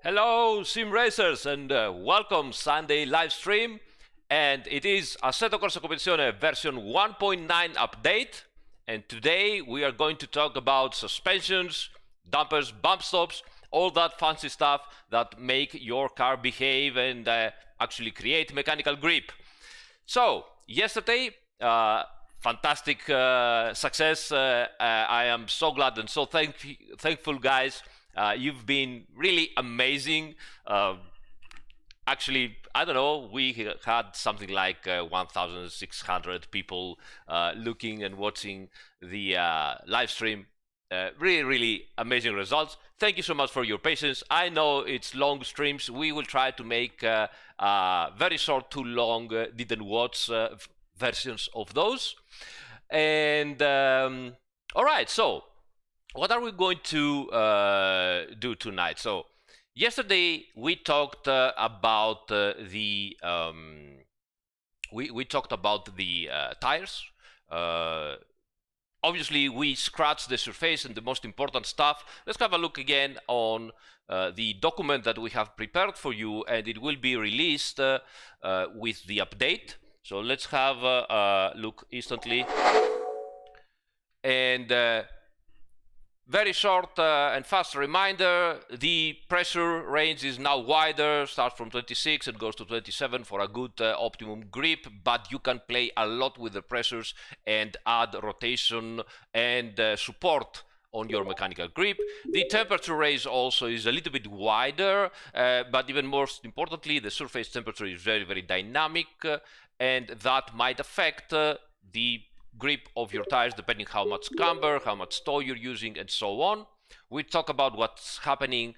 Hello sim racers and welcome Sunday live stream, and it is Assetto Corsa Competizione version 1.9 update, and today we are going to talk about suspensions, dampers, bump stops, all that fancy stuff that make your car behave and actually create mechanical grip. So yesterday, fantastic success. I am so glad and so thankful, guys. You've been really amazing. Actually, I don't know, we had something like 1,600 people looking and watching the live stream. Really amazing results. Thank you so much for your patience. I know it's long streams. We will try to make very short to long didn't watch versions of those. And all right, so what are we going to do tonight? So yesterday we talked about the tires. Obviously we scratched the surface and the most important stuff. Let's have a look again on the document that we have prepared for you, and it will be released with the update. So let's have a look instantly. And very short and fast reminder, the pressure range is now wider, starts from 26 and goes to 27 for a good optimum grip, but you can play a lot with the pressures and add rotation and support on your mechanical grip. The temperature range also is a little bit wider, but even most importantly, the surface temperature is very dynamic, and that might affect the grip of your tires depending how much camber, how much toe you're using, and so on. We talk about what's happening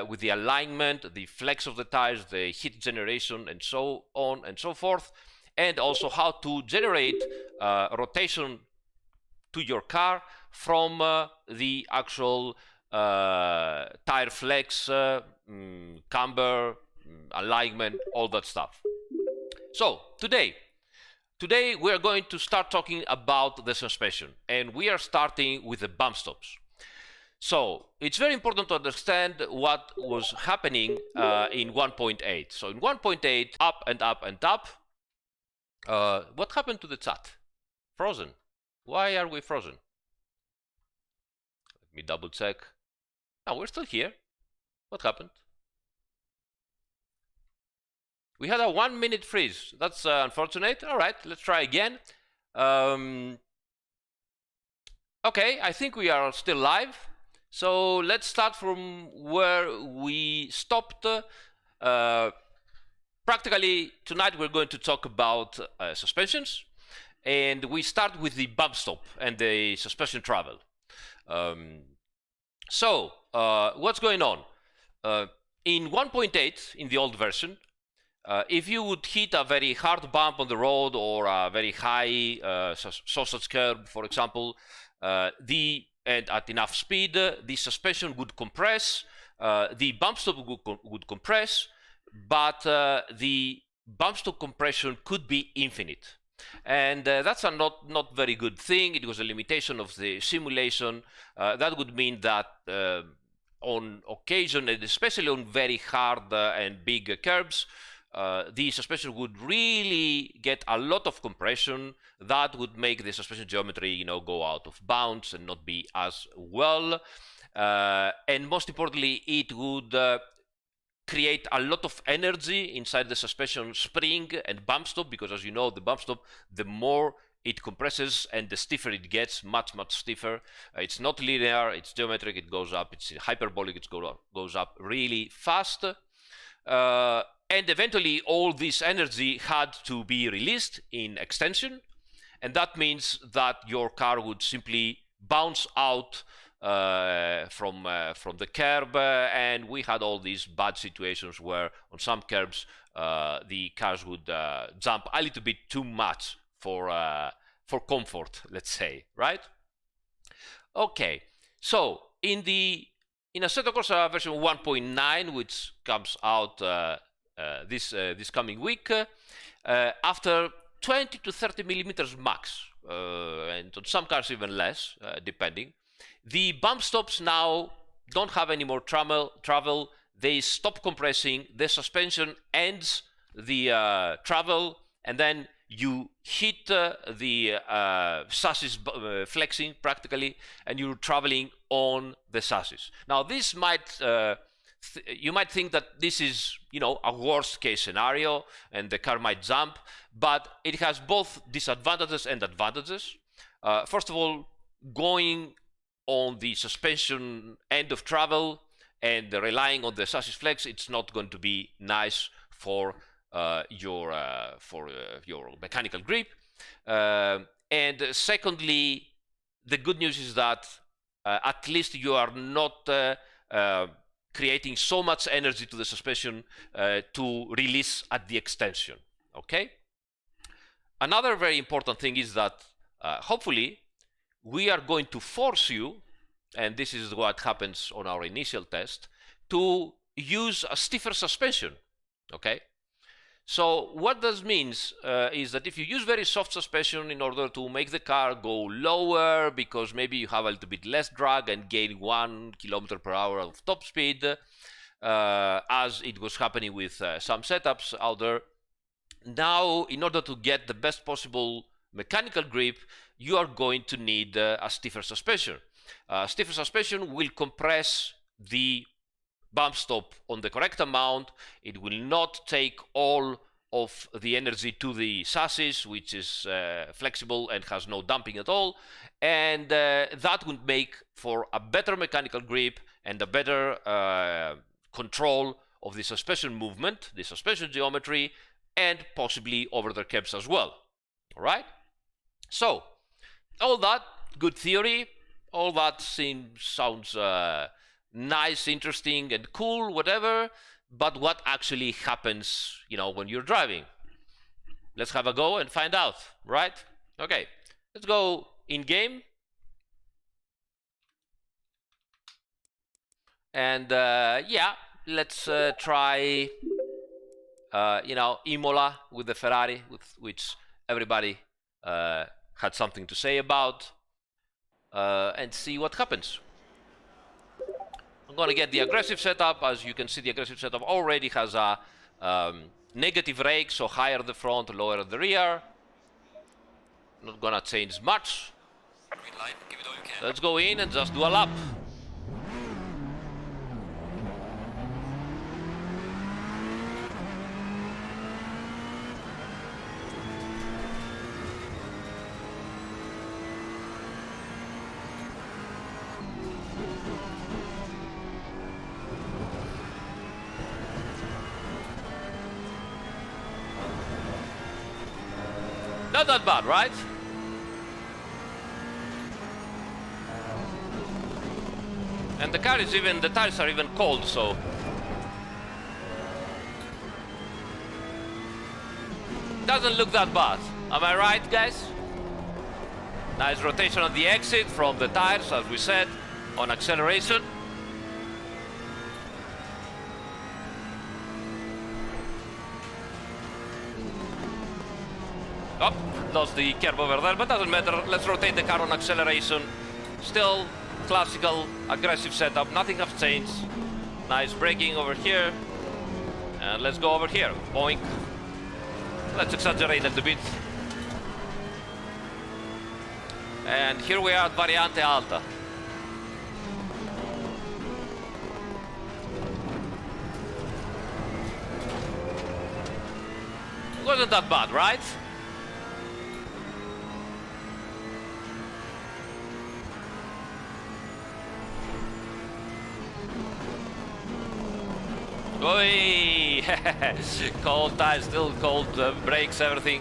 with the alignment, the flex of the tires, the heat generation, and so on and so forth, and also how to generate rotation to your car from the actual tire flex, camber, alignment, all that stuff. So today we are going to start talking about the suspension, and we are starting with the bump stops. So it's very important to understand what was happening in 1.8. So in 1.8, up and up and up. What happened to the chat? Frozen. Why are we frozen? Let me double check. No, we're still here. What happened? We had a 1 minute freeze. That's unfortunate. All right, let's try again. Okay, I think we are still live. So let's start from where we stopped. Practically tonight we're going to talk about suspensions, and we start with the bump stop and the suspension travel. What's going on? In 1.8, in the old version, if you would hit a very hard bump on the road or a very high sausage curb, for example, and at enough speed, the suspension would compress, the bump stop would compress, but the bump stop compression could be infinite. And that's a not very good thing. It was a limitation of the simulation. That would mean that on occasion, and especially on very hard and big curbs, the suspension would really get a lot of compression. That would make the suspension geometry, go out of bounds and not be as well. And most importantly, it would create a lot of energy inside the suspension spring and bump stop, because as you know, the bump stop, the more it compresses and the stiffer it gets, much stiffer. It's not linear, it's geometric, it goes up, it's hyperbolic, it goes up really fast. And eventually all this energy had to be released in extension, and that means that your car would simply bounce out from the curb, and we had all these bad situations where on some curbs the cars would jump a little bit too much for comfort, let's say, right? Okay, so in Assetto Corsa version 1.9, which comes out this coming week, after 20 to 30 millimeters max, and on some cars even less, depending, the bump stops now don't have any more travel. they stop compressing, the suspension ends the travel, and then you hit the chassis flexing practically, and you're traveling on the chassis. Now this might you might think that this is, you know, a worst case scenario and the car might jump, but it has both disadvantages and advantages. First of all, going on the suspension end of travel and relying on the chassis flex, it's not going to be nice for your mechanical grip. And secondly, the good news is that at least you are not creating so much energy to the suspension to release at the extension. Okay. Another very important thing is that hopefully we are going to force you, and this is what happens on our initial test, to use a stiffer suspension. Okay. So what this means is that if you use very soft suspension in order to make the car go lower, because maybe you have a little bit less drag and gain 1 km/h of top speed, as it was happening with some setups out there, now in order to get the best possible mechanical grip, you are going to need a stiffer suspension. Stiffer suspension will compress the bump stop on the correct amount. It will not take all of the energy to the chassis, which is flexible and has no damping at all, and that would make for a better mechanical grip and a better control of the suspension movement, the suspension geometry, and possibly over the curbs as well. All right, so all that good theory, all that sounds nice, interesting, and cool, whatever, but what actually happens, you know, when you're driving? Let's have a go and find out, right? Okay, let's go in game, and yeah, let's try you know, Imola with the Ferrari, with which everybody had something to say about, and see what happens. I'm going to get the aggressive setup. As you can see, the aggressive setup already has a negative rake, so higher the front, lower the rear. Not going to change much. Green light, give it all you can. Let's go in and just do a lap. Not that bad, right? And the car is even, the tires are even cold, so doesn't look that bad. Am I right, guys? Nice rotation on the exit from the tires, as we said, on acceleration. Oh, lost the curve over there, but doesn't matter. Let's rotate the car on acceleration. Still classical aggressive setup, nothing has changed. Nice braking over here. And let's go over here. Boink. Let's exaggerate a little bit. And here we are at Variante Alta. It wasn't that bad, right? Oi! Cold tires, still cold brakes, everything.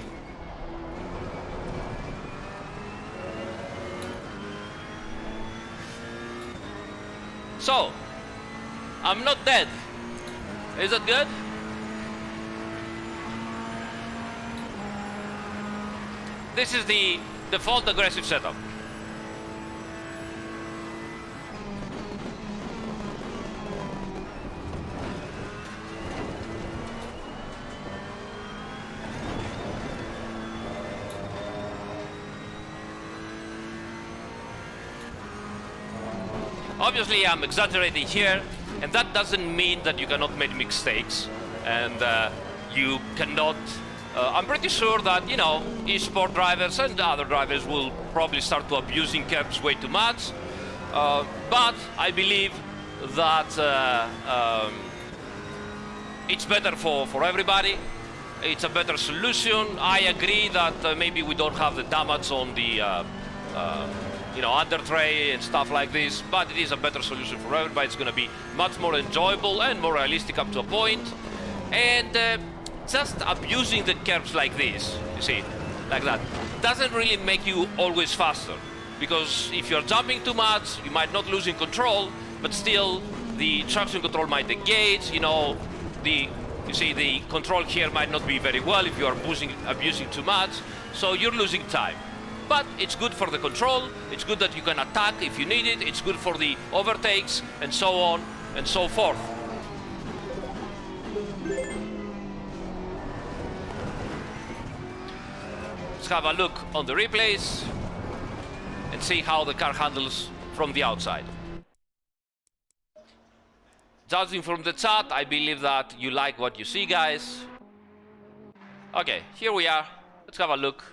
So, I'm not dead. Is that good? This is the default aggressive setup. Obviously, I'm exaggerating here. And that doesn't mean that you cannot make mistakes and you cannot. I'm pretty sure that, you know, e-sport drivers and other drivers will probably start to abusing curbs way too much. But I believe that it's better for everybody. It's a better solution. I agree that maybe we don't have the damage on the you know, under tray and stuff like this, but it is a better solution for everybody. It's going to be much more enjoyable and more realistic up to a point. And just abusing the curbs like this, you see, like that, doesn't really make you always faster. Because if you're jumping too much, you might not losing control, but still the traction control might engage, you know, you see the control here might not be very well if you are abusing too much, so you're losing time. But it's good for the control, it's good that you can attack if you need it, it's good for the overtakes, and so on and so forth. Let's have a look on the replays and see how the car handles from the outside. Judging from the chat, I believe that you like what you see, guys. Okay, here we are. Let's have a look.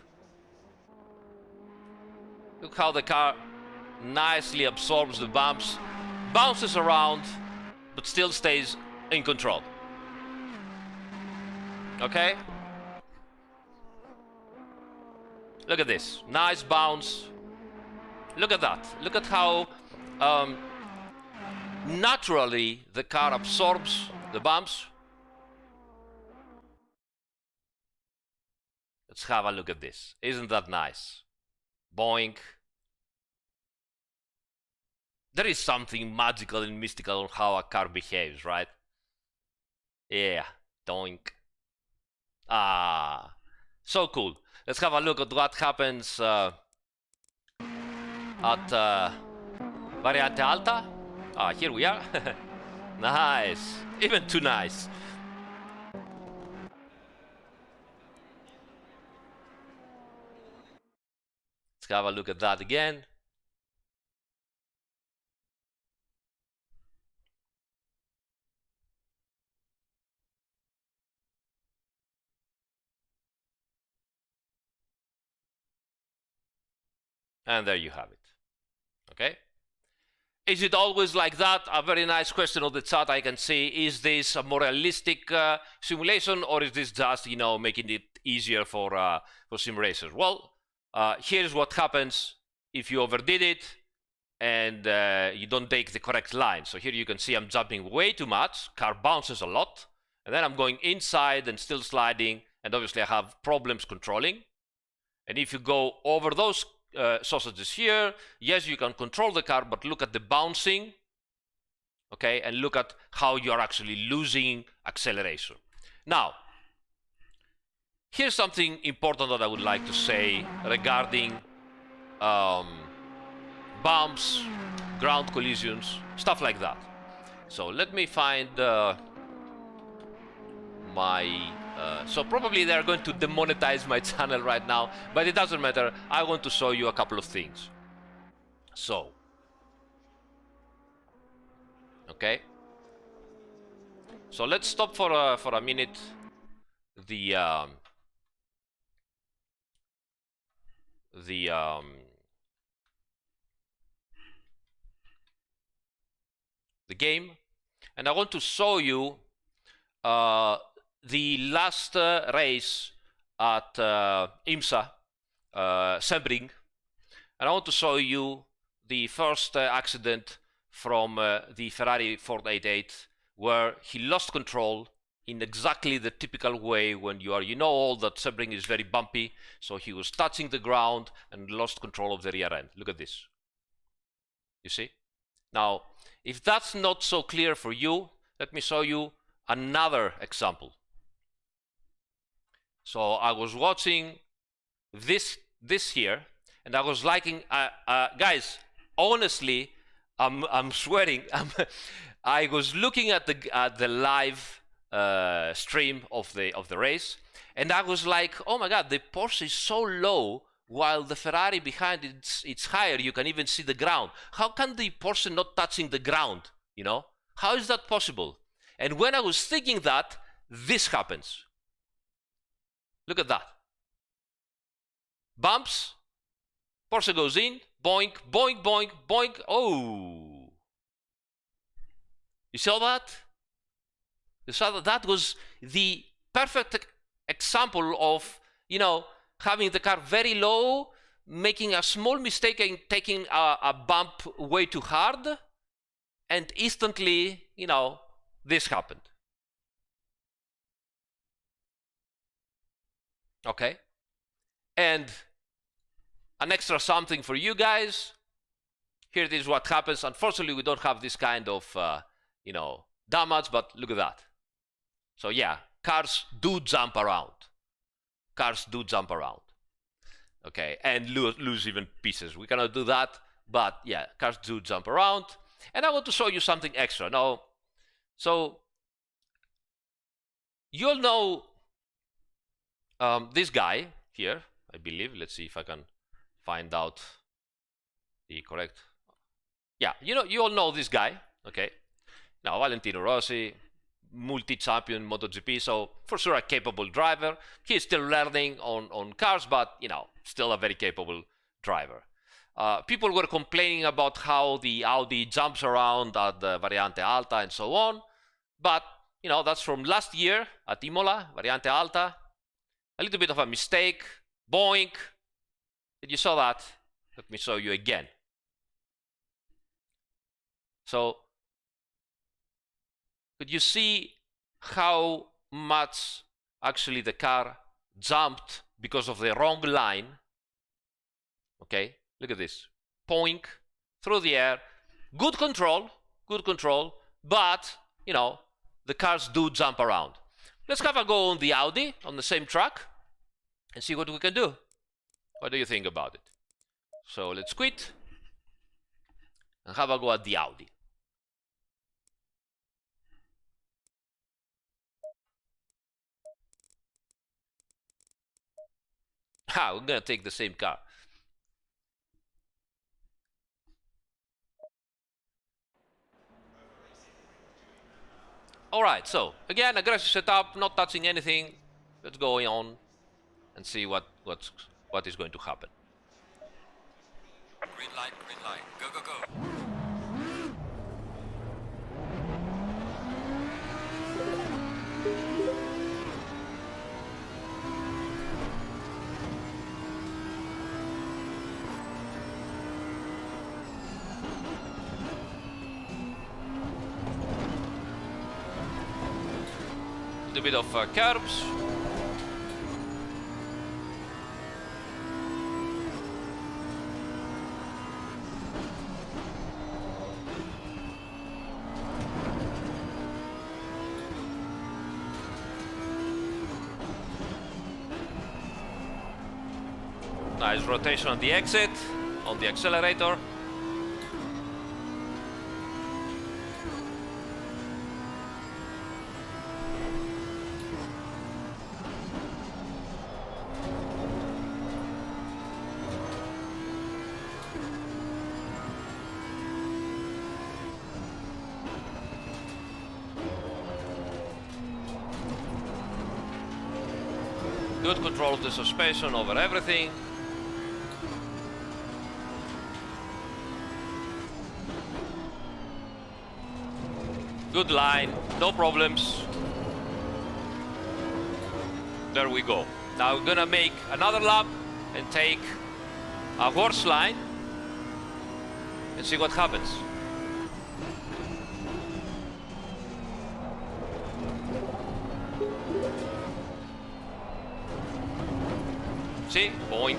Look how the car nicely absorbs the bumps, bounces around, but still stays in control. Okay? Look at this. Nice bounce. Look at that. Look at how naturally the car absorbs the bumps. Let's have a look at this. Isn't that nice? Boink. There is something magical and mystical on how a car behaves, right? Yeah, doink. Ah, so cool. Let's have a look at what happens at Variante Alta. Ah, here we are. Nice. Even too nice. Let's have a look at that again. And there you have it. Okay? Is it always like that? A very nice question on the chat I can see. Is this a more realistic simulation, or is this just, you know, making it easier for sim racers? Well, here's what happens if you overdid it and you don't take the correct line. So here you can see I'm jumping way too much, car bounces a lot, and then I'm going inside and still sliding, and obviously I have problems controlling. And if you go over those sausages here, yes, you can control the car, but look at the bouncing, okay, and look at how you are actually losing acceleration. Now, here's something important that I would like to say regarding bumps, ground collisions, stuff like that. So let me find my so probably they're going to demonetize my channel right now, but it doesn't matter. I want to show you a couple of things. So, okay. So let's stop for a minute the game, and I want to show you the last race at IMSA, Sebring, and I want to show you the first accident from the Ferrari 488, where he lost control in exactly the typical way when you are, you know, all that Sebring is very bumpy, so he was touching the ground and lost control of the rear end. Look at this. You see? Now, if that's not so clear for you, let me show you another example. So I was watching this here, and I was liking, guys, honestly, I'm swearing, I was looking at the live stream of the race, and I was like, oh my God, the Porsche is so low, while the Ferrari behind it's higher. You can even see the ground. How can the Porsche not touching the ground? You know, How is that possible? And when I was thinking that, this happens. Look at that. Bumps, Porsche goes in, boink, boink, boink, boink. Oh. You saw that? You saw that? That was the perfect example of, you know, having the car very low, making a small mistake and taking a bump way too hard, and instantly, you know, this happened. Okay? And an extra something for you guys. Here it is what happens. Unfortunately, we don't have this kind of, you know, damage, but look at that. So yeah, cars do jump around. Cars do jump around. Okay, and lose even pieces. We cannot do that, but yeah, cars do jump around. And I want to show you something extra. Now, so you'll know this guy here, I believe. Let's see if I can find out the correct. Yeah, you all know this guy. Okay. Now, Valentino Rossi, multi-champion MotoGP, so for sure a capable driver. He's still learning on cars, but, you know, still a very capable driver. People were complaining about how the Audi jumps around at the Variante Alta and so on, but, you know, that's from last year at Imola, Variante Alta. A little bit of a mistake, boink. Did you saw that? Let me show you again. So, could you see how much actually the car jumped because of the wrong line? Okay, look at this. Poink, through the air. Good control, but, you know, the cars do jump around. Let's have a go on the Audi, on the same track, and see what we can do. What do you think about it? So let's quit, and have a go at the Audi. We're gonna take the same car. Alright, so again, aggressive setup, not touching anything. Let's go on and see what is going to happen. Green light, go, go, go. A bit of curbs. Nice rotation on the exit, on the accelerator. Good control of the suspension over everything. Good line, no problems. There we go. Now we're gonna make another lap and take a horse line and see what happens. See? Boink.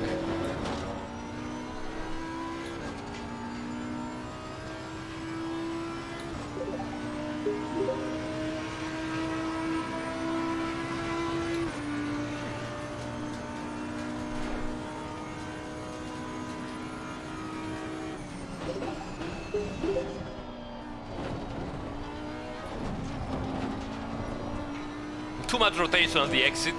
Too much rotation on the exit.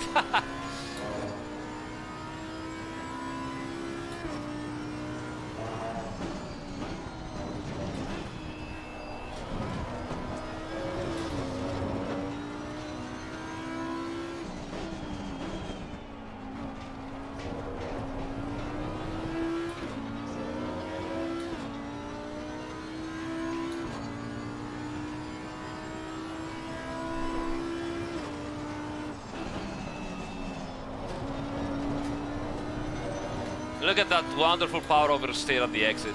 Look at that wonderful power oversteer at the exit.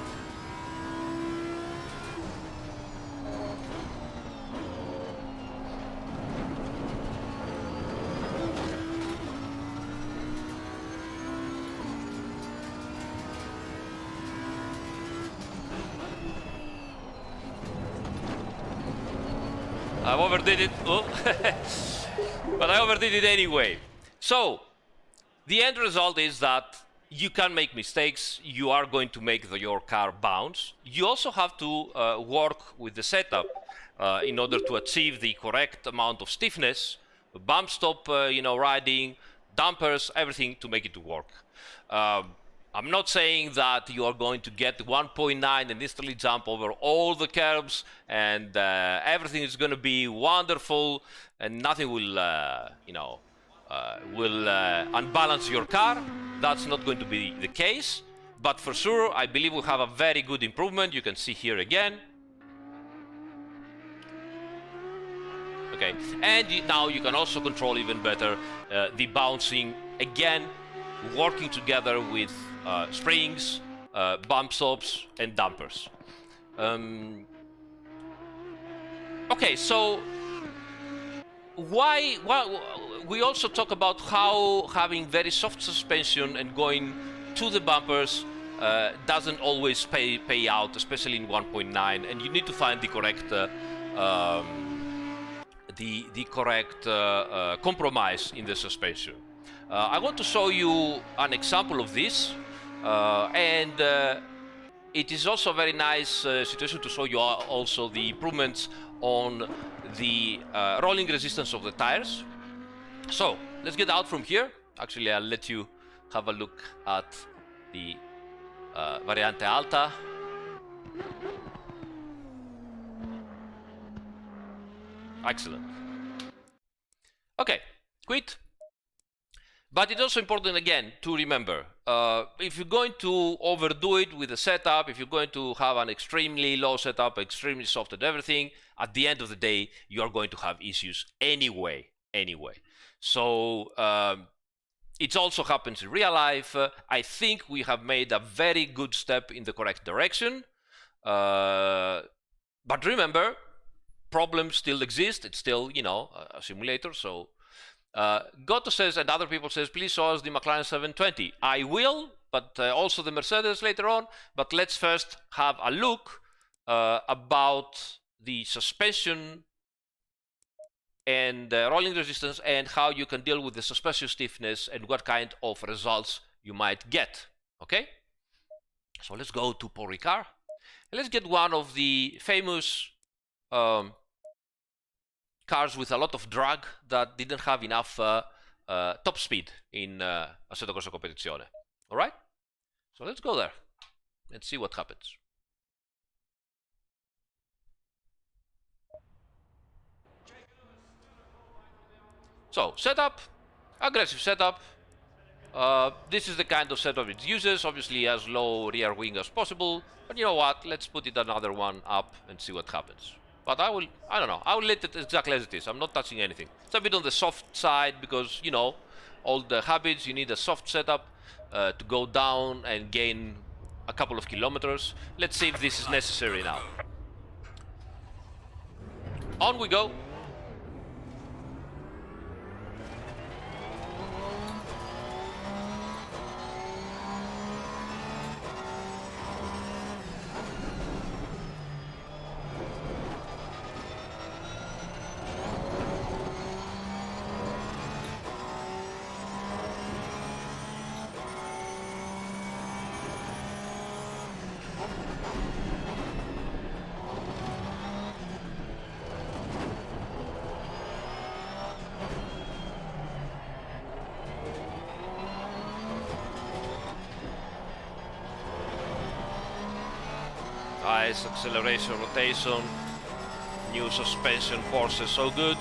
I overdid it, oh. But I overdid it anyway. So, the end result is that you can make mistakes, you are going to make your car bounce. You also have to work with the setup in order to achieve the correct amount of stiffness, bump stop, riding, dampers, everything to make it work. I'm not saying that you are going to get 1.9 and instantly jump over all the curbs and everything is going to be wonderful and nothing will, unbalance your car. That's not going to be the case. But for sure, I believe we have a very good improvement. You can see here again. Okay, and now you can also control even better the bouncing, again, working together with springs, bump stops, and dampers. Okay, so why we also talk about how having very soft suspension and going to the bumpers doesn't always pay out, especially in 1.9, and you need to find the correct compromise in the suspension. I want to show you an example of this, and it is also a very nice situation to show you also the improvements on the rolling resistance of the tires. So let's get out from here. Actually, I'll let you have a look at the Variante Alta. Excellent. Okay, quit. But it's also important, again, to remember, if you're going to overdo it with the setup, if you're going to have an extremely low setup, extremely soft and everything, at the end of the day, you are going to have issues anyway. So it also happens in real life. I think we have made a very good step in the correct direction. But remember, problems still exist. It's still, a simulator, so... Goto says, and other people says, please show us the McLaren 720. I will, but also the Mercedes later on. But let's first have a look about the suspension and rolling resistance and how you can deal with the suspension stiffness and what kind of results you might get. Okay? So let's go to Paul Ricard. And let's get one of the famous cars with a lot of drag that didn't have enough top speed in Assetto Corsa Competizione. Alright? So let's go there and see what happens. So, setup, aggressive setup. This is the kind of setup it uses, obviously as low rear wing as possible. But you know what, let's put it another one up and see what happens. But I don't know, I will let it exactly as it is. I'm not touching anything. It's a bit on the soft side because, all the habits, you need a soft setup to go down and gain a couple of kilometers. Let's see if this is necessary now. On we go. Nice acceleration, rotation, new suspension forces, so good.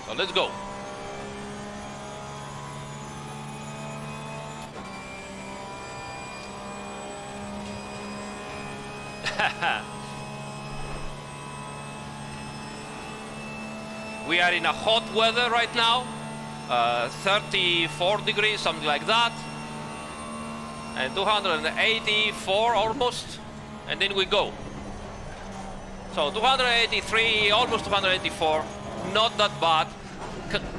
So let's go. We are in a hot weather right now, 34 degrees, something like that. and 284 almost, and then we go. So 283, almost 284, not that bad.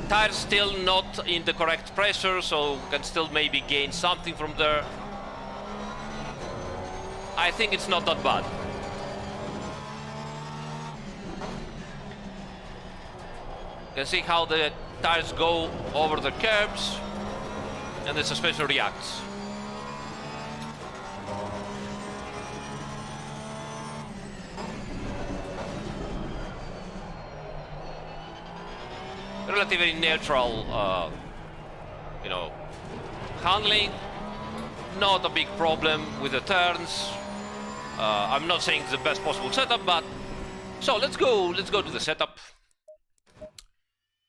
Tires still not in the correct pressure, so we can still maybe gain something from there. I think it's not that bad. You can see how the tires go over the curbs and the suspension reacts. Relatively neutral, you know, handling. Not a big problem with the turns. I'm not saying it's the best possible setup, but so let's go to the setup,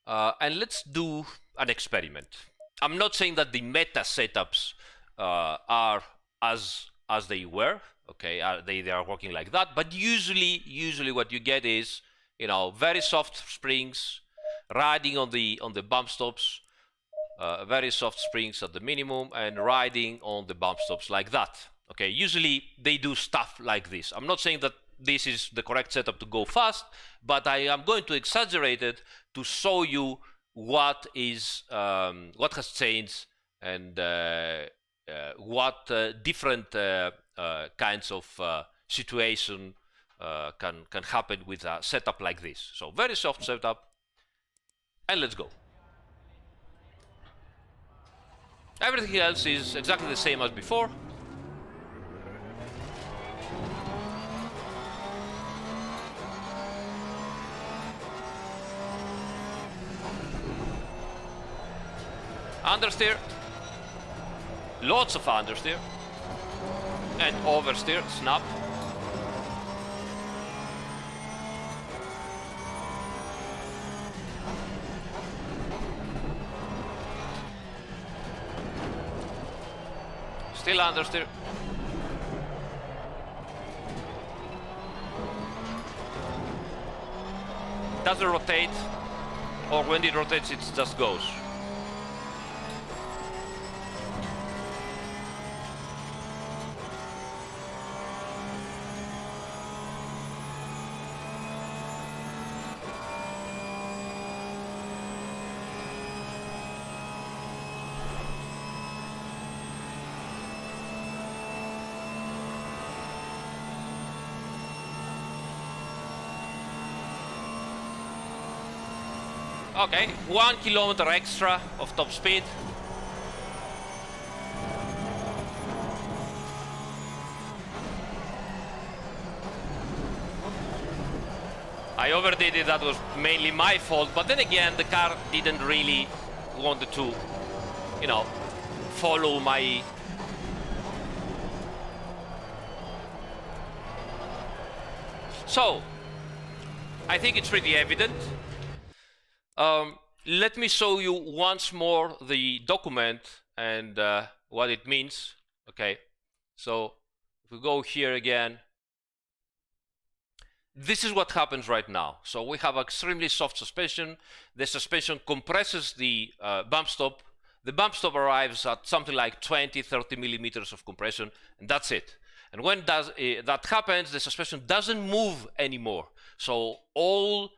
and let's do an experiment. I'm not saying that the meta setups are as they were. Okay, they are working like that, but usually what you get is, you know, very soft springs, riding on the bump stops, very soft springs at the minimum, and riding on the bump stops like that. Okay, usually they do stuff like this. I'm not saying that this is the correct setup to go fast, but I am going to exaggerate it to show you what has changed, and what different kinds of situation can happen with a setup like this. So very soft setup, and let's go. Everything else is exactly the same as before. Understeer, lots of understeer, and oversteer, snap. Still understeer. Doesn't rotate, or when it rotates, it just goes. Okay, 1 kilometer extra of top speed. I overdid it, that was mainly my fault, but then again, the car didn't really want to, you know, follow my... So, I think it's pretty evident. Let me show you once more the document and what it means. Okay, so if we go here again, this is what happens right now. So we have extremely soft suspension. The suspension compresses the bump stop. The bump stop arrives at something like 20-30 millimeters of compression, and that's it. And when that happens, the suspension doesn't move anymore. So all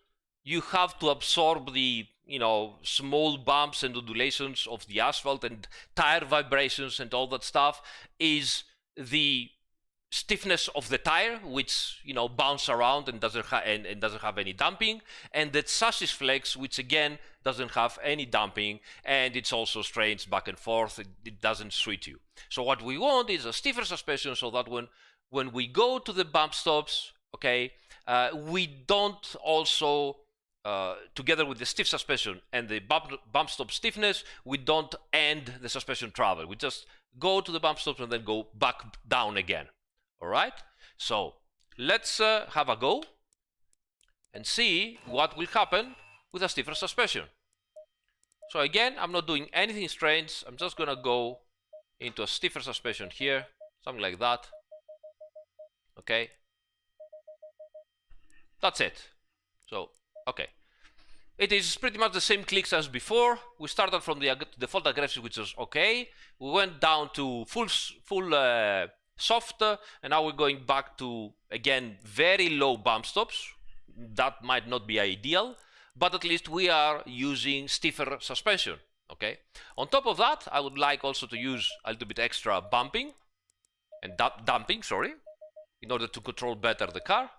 you have to absorb the, you know, small bumps and undulations of the asphalt and tire vibrations and all that stuff is the stiffness of the tire, which, you know, bounce around and doesn't have any damping, and the chassis flex, which again doesn't have any damping, and it's also strains back and forth. It doesn't sweet you. So what we want is a stiffer suspension, so that when we go to the bump stops, okay, we don't also together with the stiff suspension and the bump stop stiffness, we don't end the suspension travel. We just go to the bump stops and then go back down again. All right, so let's have a go and see what will happen with a stiffer suspension. So again, I'm not doing anything strange. I'm just gonna go into a stiffer suspension here, something like that. Okay, that's it. So okay, it is pretty much the same clicks as before. We started from the default aggressive, which was okay. We went down to full soft, and now we're going back to, again, very low bump stops. That might not be ideal, but at least we are using stiffer suspension, okay? On top of that, I would like also to use a little bit extra bumping and damping, sorry, in order to control better the car.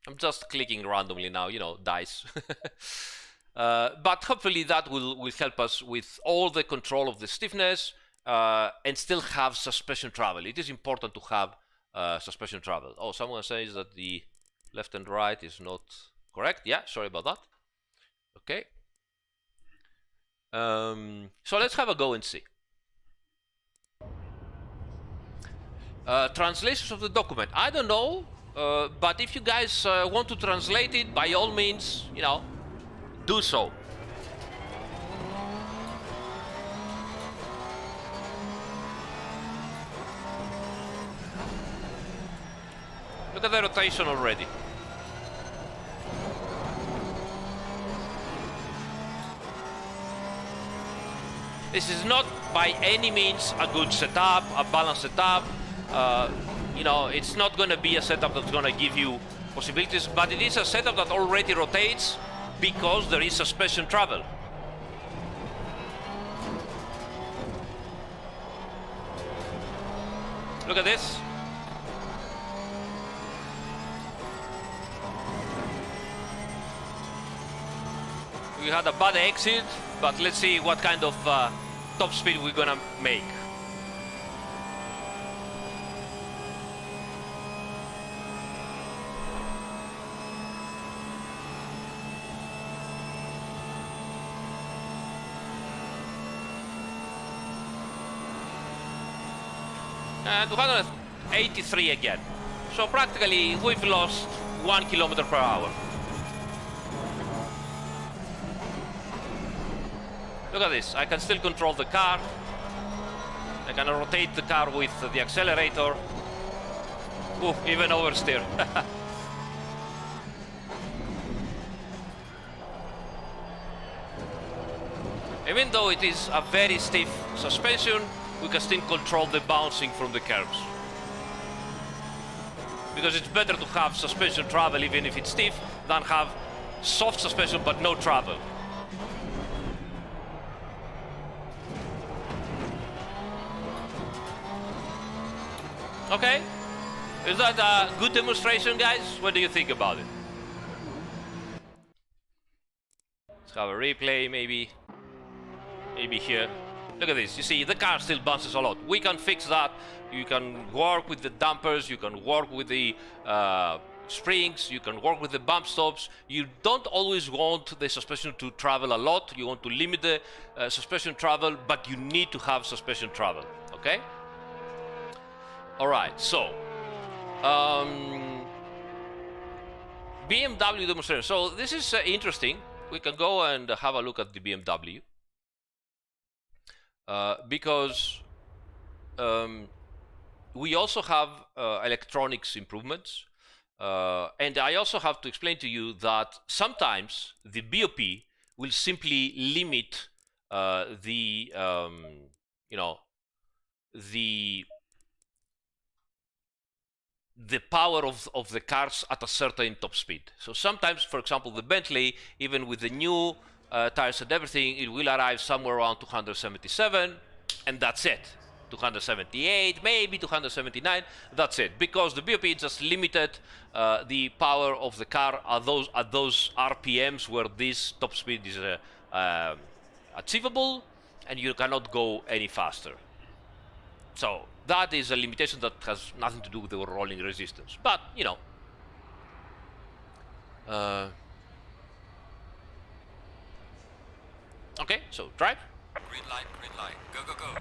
I'm just clicking randomly now, you know, dice. But hopefully that will help us with all the control of the stiffness and still have suspension travel. It is important to have suspension travel. Oh, someone says that the left and right is not correct. Yeah, sorry about that. Okay. So let's have a go and see. Translations of the document. I don't know. But if you guys want to translate it, by all means, you know, do so. Look at the rotation already. This is not by any means a good setup, a balanced setup. You know, it's not going to be a setup that's going to give you possibilities, but it is a setup that already rotates because there is suspension travel. Look at this. We had a bad exit, but let's see what kind of top speed we're going to make. And 283 again. So practically we've lost 1 kilometer per hour. Look at this, I can still control the car. I can rotate the car with the accelerator. Ooh, even oversteer. Even though it is a very stiff suspension, we can still control the bouncing from the curves. Because it's better to have suspension travel even if it's stiff than have soft suspension but no travel. Okay, is that a good demonstration, guys? What do you think about it? Let's have a replay, maybe here. Look at this, you see, the car still bounces a lot. We can fix that. You can work with the dampers, you can work with the springs, you can work with the bump stops. You don't always want the suspension to travel a lot. You want to limit the suspension travel, but you need to have suspension travel, okay? All right, so BMW demonstration. So this is interesting. We can go and have a look at the BMW because we also have electronics improvements, and I also have to explain to you that sometimes the BOP will simply limit the you know, the power of the cars at a certain top speed. So sometimes, for example, the Bentley, even with the new tires and everything, it will arrive somewhere around 277, and that's it. 278, maybe 279, that's it. Because the BOP just limited the power of the car at those RPMs where this top speed is achievable, and you cannot go any faster. So that is a limitation that has nothing to do with the rolling resistance. But, you know, okay, so drive. Green light, go, go, go.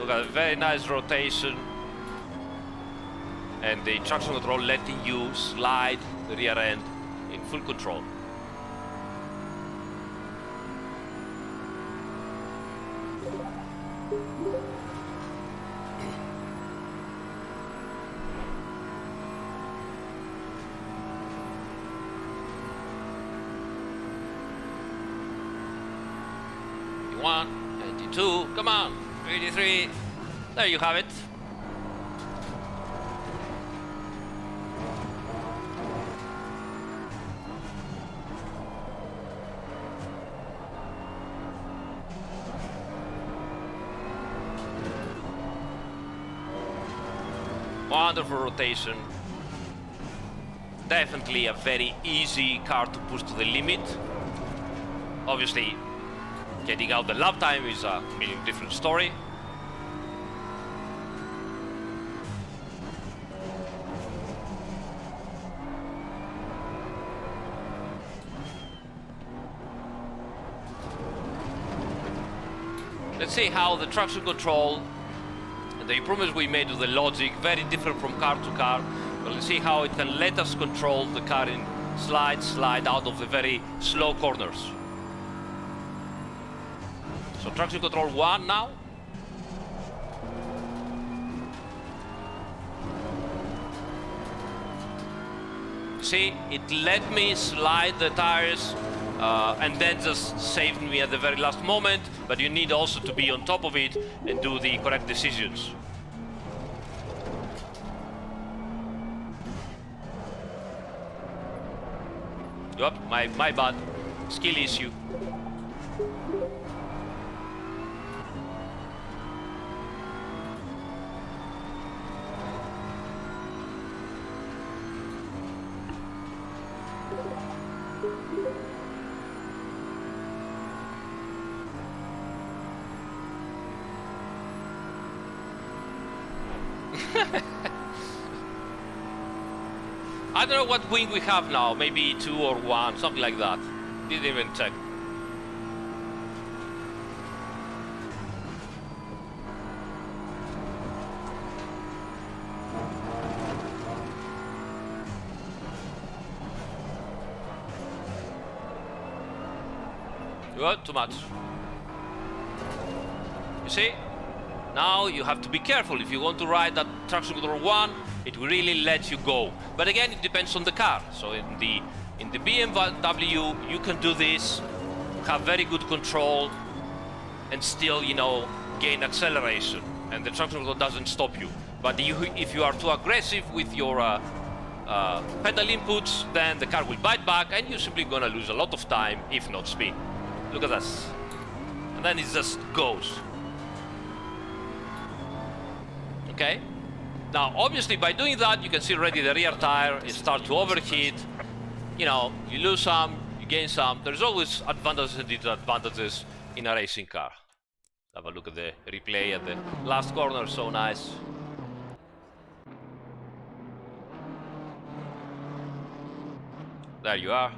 Look at a very nice rotation. And the traction control letting you slide the rear end in full control. One, 82, come on, 83, there you have it. Wonderful rotation. Definitely a very easy car to push to the limit. Obviously, getting out the lap time is a completely different story. Let's see how the traction control and the improvements we made to the logic, very different from car to car. But let's see how it can let us control the car in slide out of the very slow corners. So traction control 1 now. See, it let me slide the tires and then just saved me at the very last moment, but you need also to be on top of it and do the correct decisions. Yep, my bad. Skill issue. I don't know what wing we have now, maybe 2 or 1, something like that. Didn't even check. Good, too much. You see? Now you have to be careful. If you want to ride that traction control 1, it will really let you go. But again, it depends on the car. So in the BMW, you can do this, have very good control, and still, you know, gain acceleration. And the traction control doesn't stop you. But if you are too aggressive with your pedal inputs, then the car will bite back, and you're simply gonna lose a lot of time, if not speed. Look at this. And then it just goes. Okay? Now, obviously, by doing that, you can see already the rear tire is start to overheat. You know, you lose some, you gain some. There's always advantages and disadvantages in a racing car. Have a look at the replay at the last corner, so nice. There you are.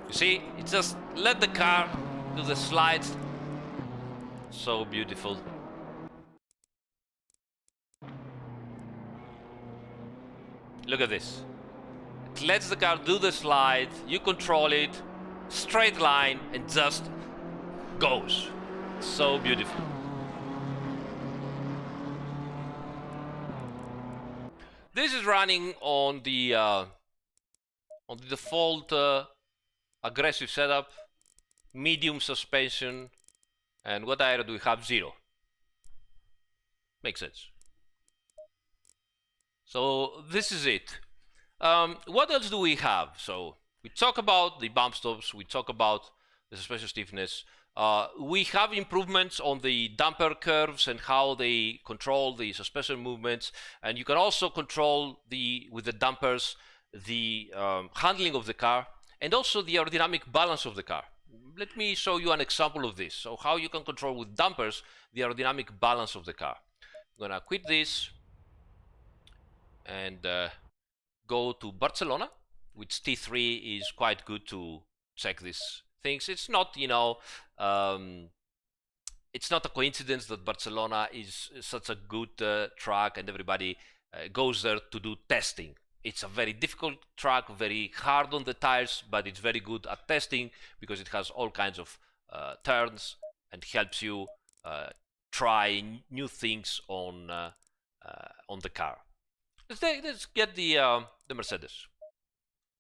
You see, it just let the car do the slides. So beautiful. Look at this. It lets the car do the slide, you control it, straight line, and just goes. So beautiful. This is running on the default aggressive setup, medium suspension, and what aero do we have? 0. Makes sense. So this is it. What else do we have? So we talk about the bump stops, we talk about the suspension stiffness. We have improvements on the damper curves and how they control the suspension movements, and you can also control with the dampers the handling of the car and also the aerodynamic balance of the car. Let me show you an example of this. So how you can control with dampers the aerodynamic balance of the car. I'm gonna quit this and go to Barcelona, which T3 is quite good to check these things. It's not, you know, it's not a coincidence that Barcelona is such a good track and everybody goes there to do testing. It's a very difficult track, very hard on the tires, but it's very good at testing because it has all kinds of turns and helps you try new things on the car. Let's get the Mercedes,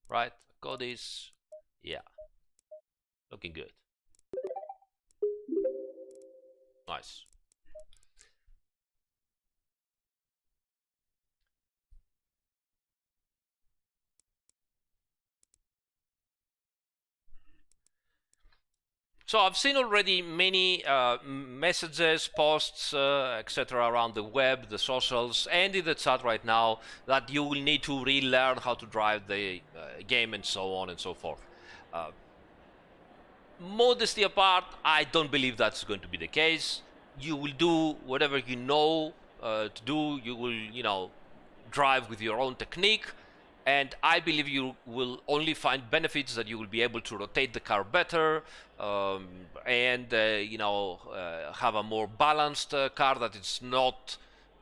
right? Got this, yeah, looking good. Nice. So I've seen already many messages, posts, etc. around the web, the socials, and in the chat right now that you will need to relearn how to drive the game and so on and so forth. Modesty apart, I don't believe that's going to be the case. You will do whatever you know to do. You will, drive with your own technique. And I believe you will only find benefits, that you will be able to rotate the car better and have a more balanced car, that it's not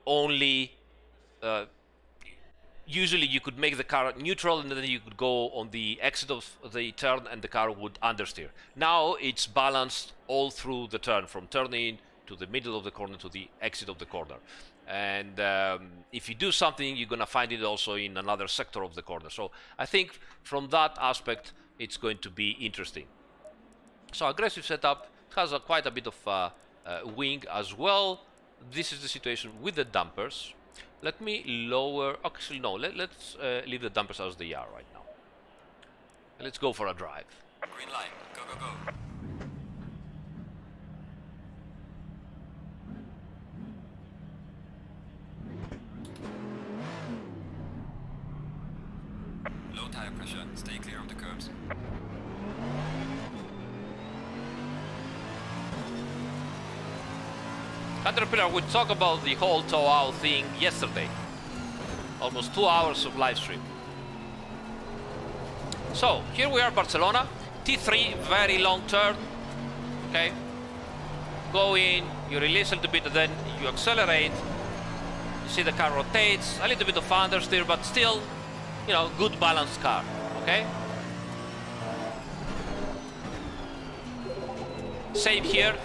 only usually you could make the car neutral and then you could go on the exit of the turn and the car would understeer. Now it's balanced all through the turn, from turn in to the middle of the corner to the exit of the corner. And if you do something, you're going to find it also in another sector of the corner. So I think from that aspect, it's going to be interesting. So aggressive setup has quite a bit of wing as well. This is the situation with the dampers. Let me lower, actually no, let's leave the dampers as they are right now. Let's go for a drive. Green light. Go, go, go. Low tire pressure. Stay clear of the curbs. Caterpillar, we talked about the whole tow out thing yesterday. Almost 2 hours of live stream. So, here we are, Barcelona. T3, very long turn. Okay. Go in, you release a little bit, and then you accelerate. You see the car rotates, a little bit of understeer, but still, good balanced car. Okay. Same here.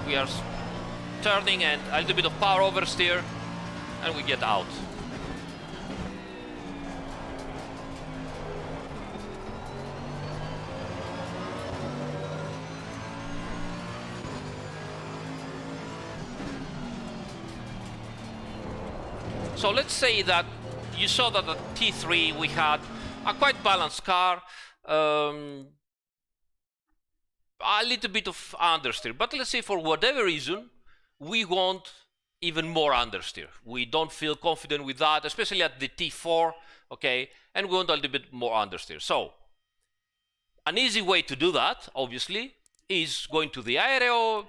We are turning and a little bit of power oversteer, and we get out. So let's say that you saw that at T3 we had a quite balanced car, a little bit of understeer, but let's say for whatever reason we want even more understeer. We don't feel confident with that, especially at the T4, okay, and we want a little bit more understeer. So an easy way to do that, obviously, is going to the aero,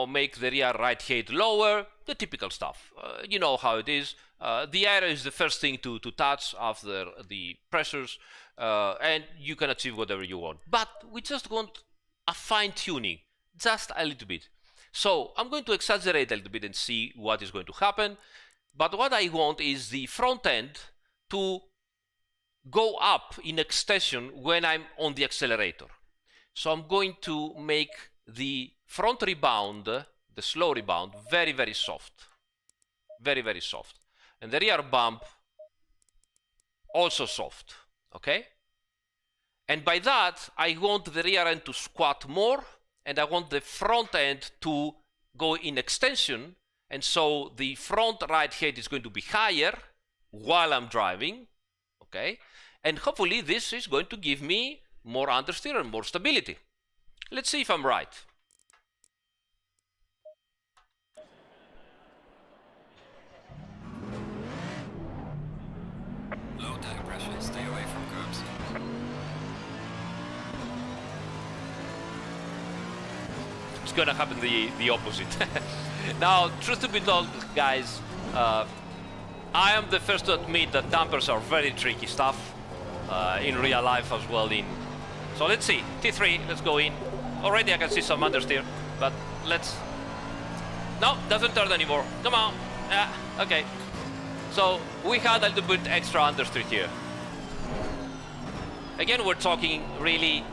make the rear right height lower, the typical stuff. You know how it is. The aero is the first thing to touch after the pressures, and you can achieve whatever you want. But we just want a fine-tuning, just a little bit. So I'm going to exaggerate a little bit and see what is going to happen. But what I want is the front end to go up in extension when I'm on the accelerator. So I'm going to make the front rebound, the slow rebound, very, very soft. Very, very soft. And the rear bump, also soft, okay? And by that, I want the rear end to squat more, and I want the front end to go in extension, and so the front right height is going to be higher while I'm driving, okay? And hopefully this is going to give me more understeer and more stability. Let's see if I'm right. Low tire pressure. Stay away from curbs. It's gonna happen the opposite. Now, truth to be told, guys, I am the first to admit that dampers are very tricky stuff in real life as well. So let's see, T3, let's go in. Already I can see some understeer. but let's... No, doesn't turn anymore. Come on. Yeah, okay. So we had a little bit extra understeer here. Again, we're talking really...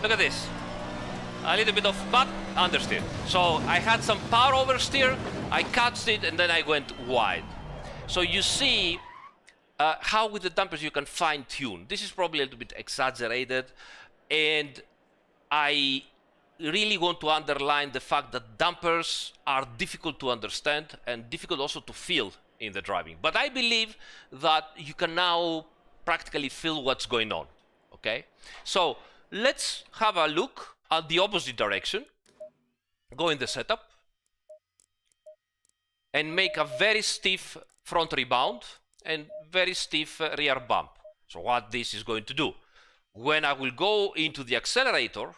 Look at this. A little bit of butt understeer. So I had some power oversteer, I catched it, and then I went wide. So you see how with the dampers you can fine-tune. This is probably a little bit exaggerated, and I really want to underline the fact that dampers are difficult to understand and difficult also to feel in the driving. But I believe that you can now practically feel what's going on, okay? So let's have a look at the opposite direction. Go in the setup and make a very stiff front rebound and very stiff rear bump. So what this is going to do, when I will go into the accelerator,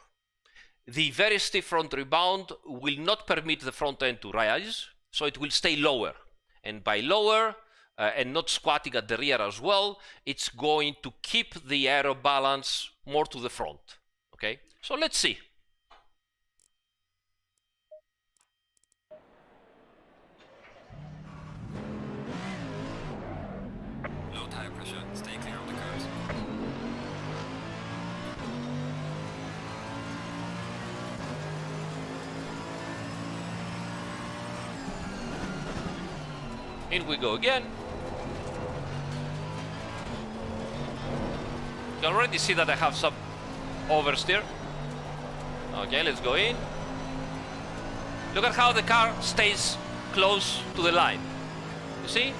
the very stiff front rebound will not permit the front end to rise, so it will stay lower. And by lower, and not squatting at the rear as well, it's going to keep the aero balance more to the front, okay? So let's see. Low tire pressure, stay clear of the curves. In we go again. You already see that I have some oversteer. Okay, let's go in. Look at how the car stays close to the line. You see?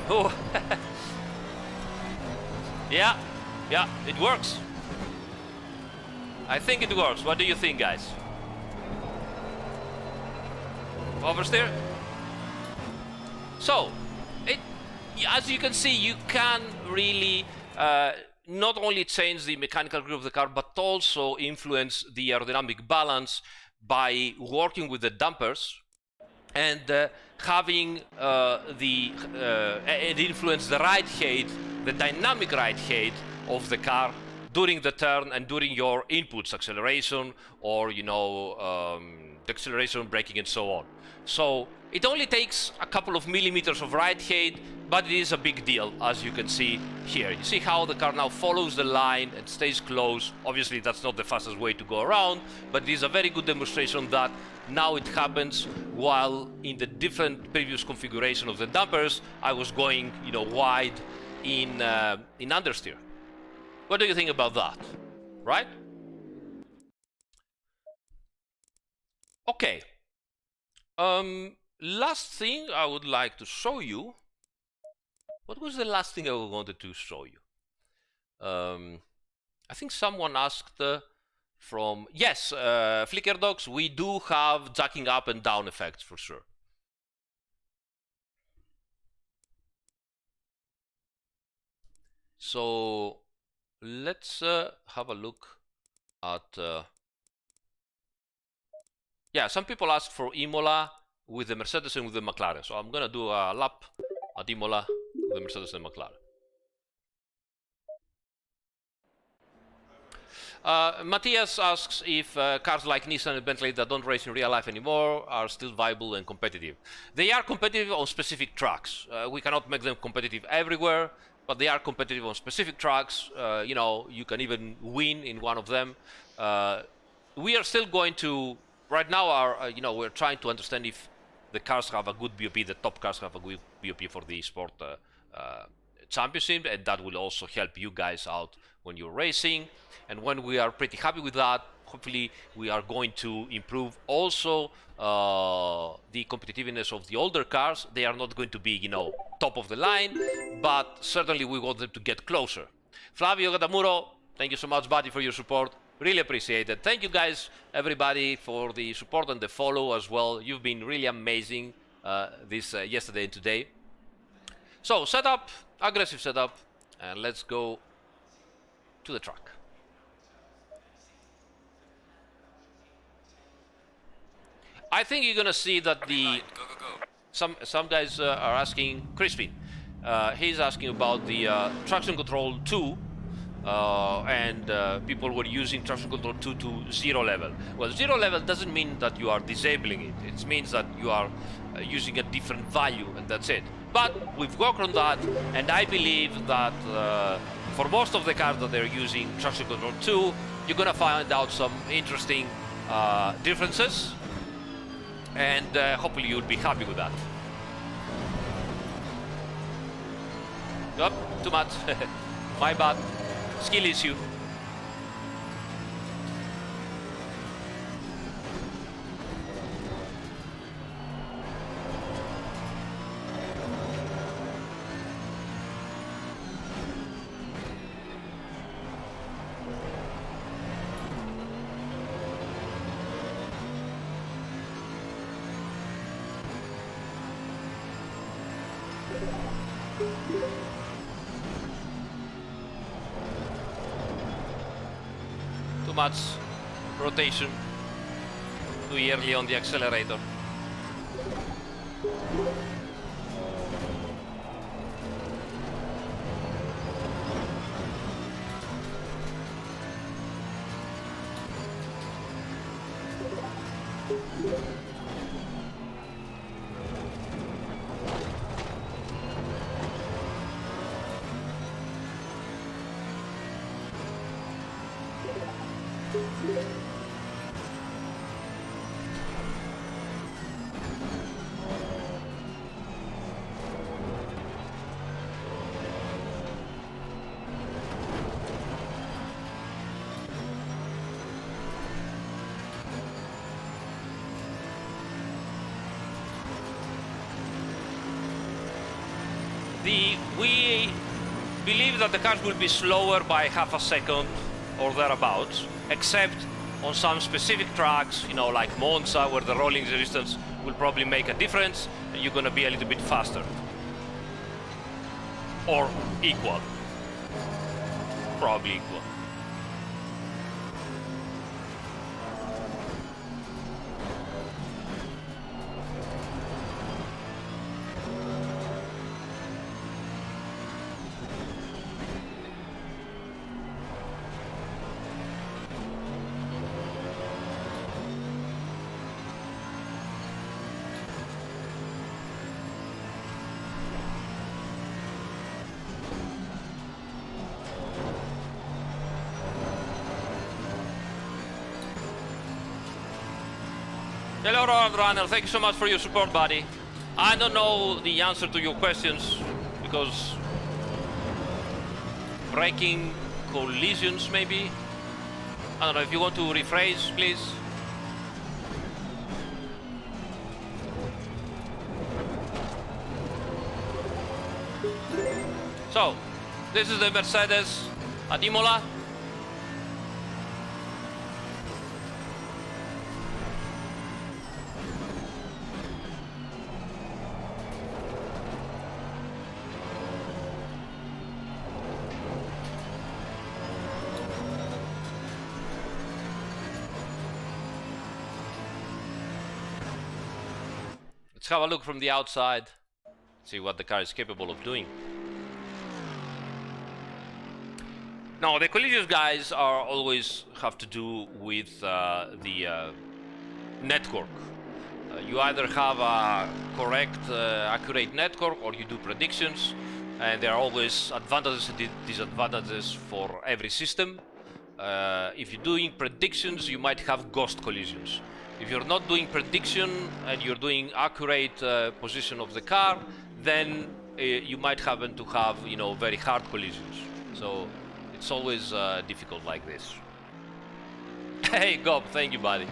Oh, yeah, it works. I think it works. What do you think, guys? Oversteer? So, as you can see, you can really not only change the mechanical grip of the car, but also influence the aerodynamic balance by working with the dampers and having and influence the ride height, the dynamic ride height of the car during the turn and during your inputs, acceleration or, you know, deceleration, braking, and so on. So it only takes a couple of millimeters of ride height, but it is a big deal, as you can see here. You see how the car now follows the line and stays close. Obviously, that's not the fastest way to go around, but it is a very good demonstration that now it happens while in the different previous configuration of the dampers, I was going, you know, wide in understeer. What do you think about that? Right? Okay. Last thing I would like to show you. What was the last thing I wanted to show you? I think someone asked from... Yes, Flicker Dogs, we do have jacking up and down effects for sure. So let's have a look at... yeah, some people ask for Imola with the Mercedes and with the McLaren. So I'm gonna do a lap at Imola with the Mercedes and McLaren. Matthias asks if cars like Nissan and Bentley that don't race in real life anymore are still viable and competitive. They are competitive on specific tracks. We cannot make them competitive everywhere, but they are competitive on specific tracks. You know, you can even win in one of them. We are still going to... Right now, you know, we're trying to understand if the cars have a good BOP, the top cars have a good BOP for the sport championship, and that will also help you guys out when you're racing. And when we are pretty happy with that, hopefully we are going to improve also the competitiveness of the older cars. They are not going to be, you know, top of the line, but certainly we want them to get closer. Flavio Gadamuro, thank you so much, buddy, for your support. Really appreciate it. Thank you guys, everybody, for the support and the follow as well. You've been really amazing this yesterday and today. So setup, aggressive setup, and let's go to the track. I think you're gonna see that the some guys are asking Crispin. He's asking about the traction control 2, and people were using traction control 2 to 0 level. Well, 0 level doesn't mean that you are disabling it. It means that you are using a different value, and that's it. But we've worked on that, and I believe that for most of the cars that they're using traction control 2, you're gonna find out some interesting differences, and hopefully you'll be happy with that. Yup, too much. My bad. Skill issue. Too much rotation, too early on the accelerator. We believe that the cars will be slower by half a second or thereabouts, except on some specific tracks, you know, like Monza, where the rolling resistance will probably make a difference, and you're gonna be a little bit faster. Or equal. Probably equal. Hello, Roadrunner. Thank you so much for your support, buddy. I don't know the answer to your questions because braking collisions, maybe. I don't know if you want to rephrase, please. So, this is the Mercedes at Imola. Let's have a look from the outside, see what the car is capable of doing. Now, the collisions, guys, are always have to do with the network. You either have a correct, accurate network, or you do predictions, and there are always advantages and disadvantages for every system. If you're doing predictions, you might have ghost collisions. If you're not doing prediction and you're doing accurate position of the car, then you might happen to have, you know, very hard collisions. So it's always difficult like this. Hey, Gob, thank you, buddy.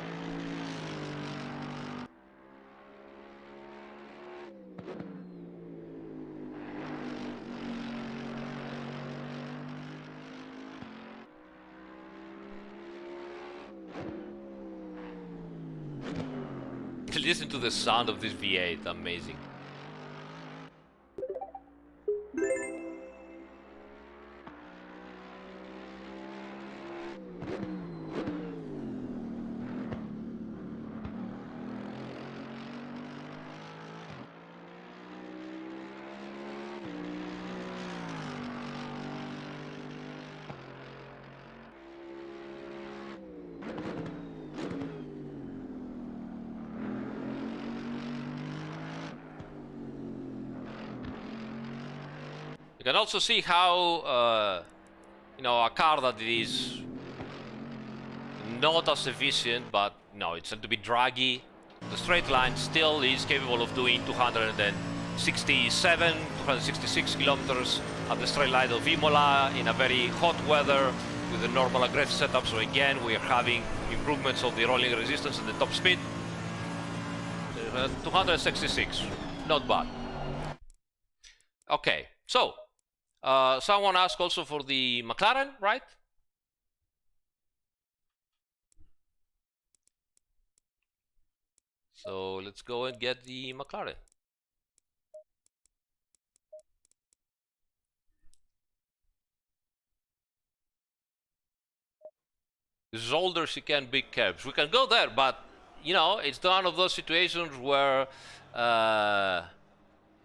Listen to the sound of this V8, amazing. You can also see how, you know, a car that is not as efficient, but no, it's said to be draggy. The straight line still is capable of doing 267, 266 kilometers at the straight line of Imola in a very hot weather with a normal aggressive setup. So again, we are having improvements of the rolling resistance and the top speed. 266, not bad. Okay, so someone asked also for the McLaren, right? So let's go and get the McLaren. This is older chicane, big curves. We can go there, but you know, it's one of those situations where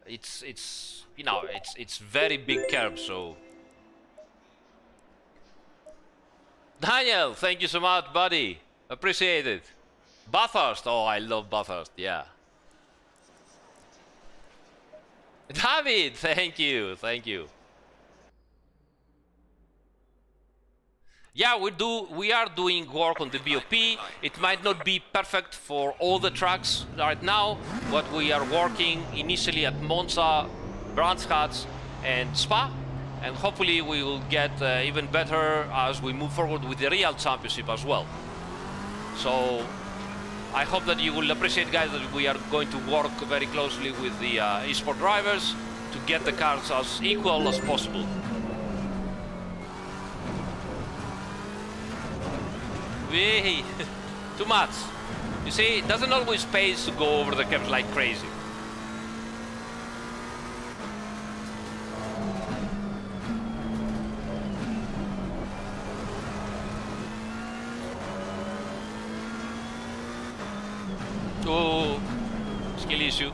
it's you know, it's very big curves. So Daniel, thank you so much, buddy. Appreciate it. Bathurst, oh, I love Bathurst. Yeah. David, thank you, thank you. Yeah, we are doing work on the BOP. It might not be perfect for all the tracks right now, but we are working initially at Monza, Brands Hatch, and Spa, and hopefully we will get even better as we move forward with the real championship as well. So I hope that you will appreciate, guys, that we are going to work very closely with the eSport drivers to get the cars as equal as possible. Wee, too much. You see, it doesn't always pay to go over the curves like crazy. Oh, skill issue.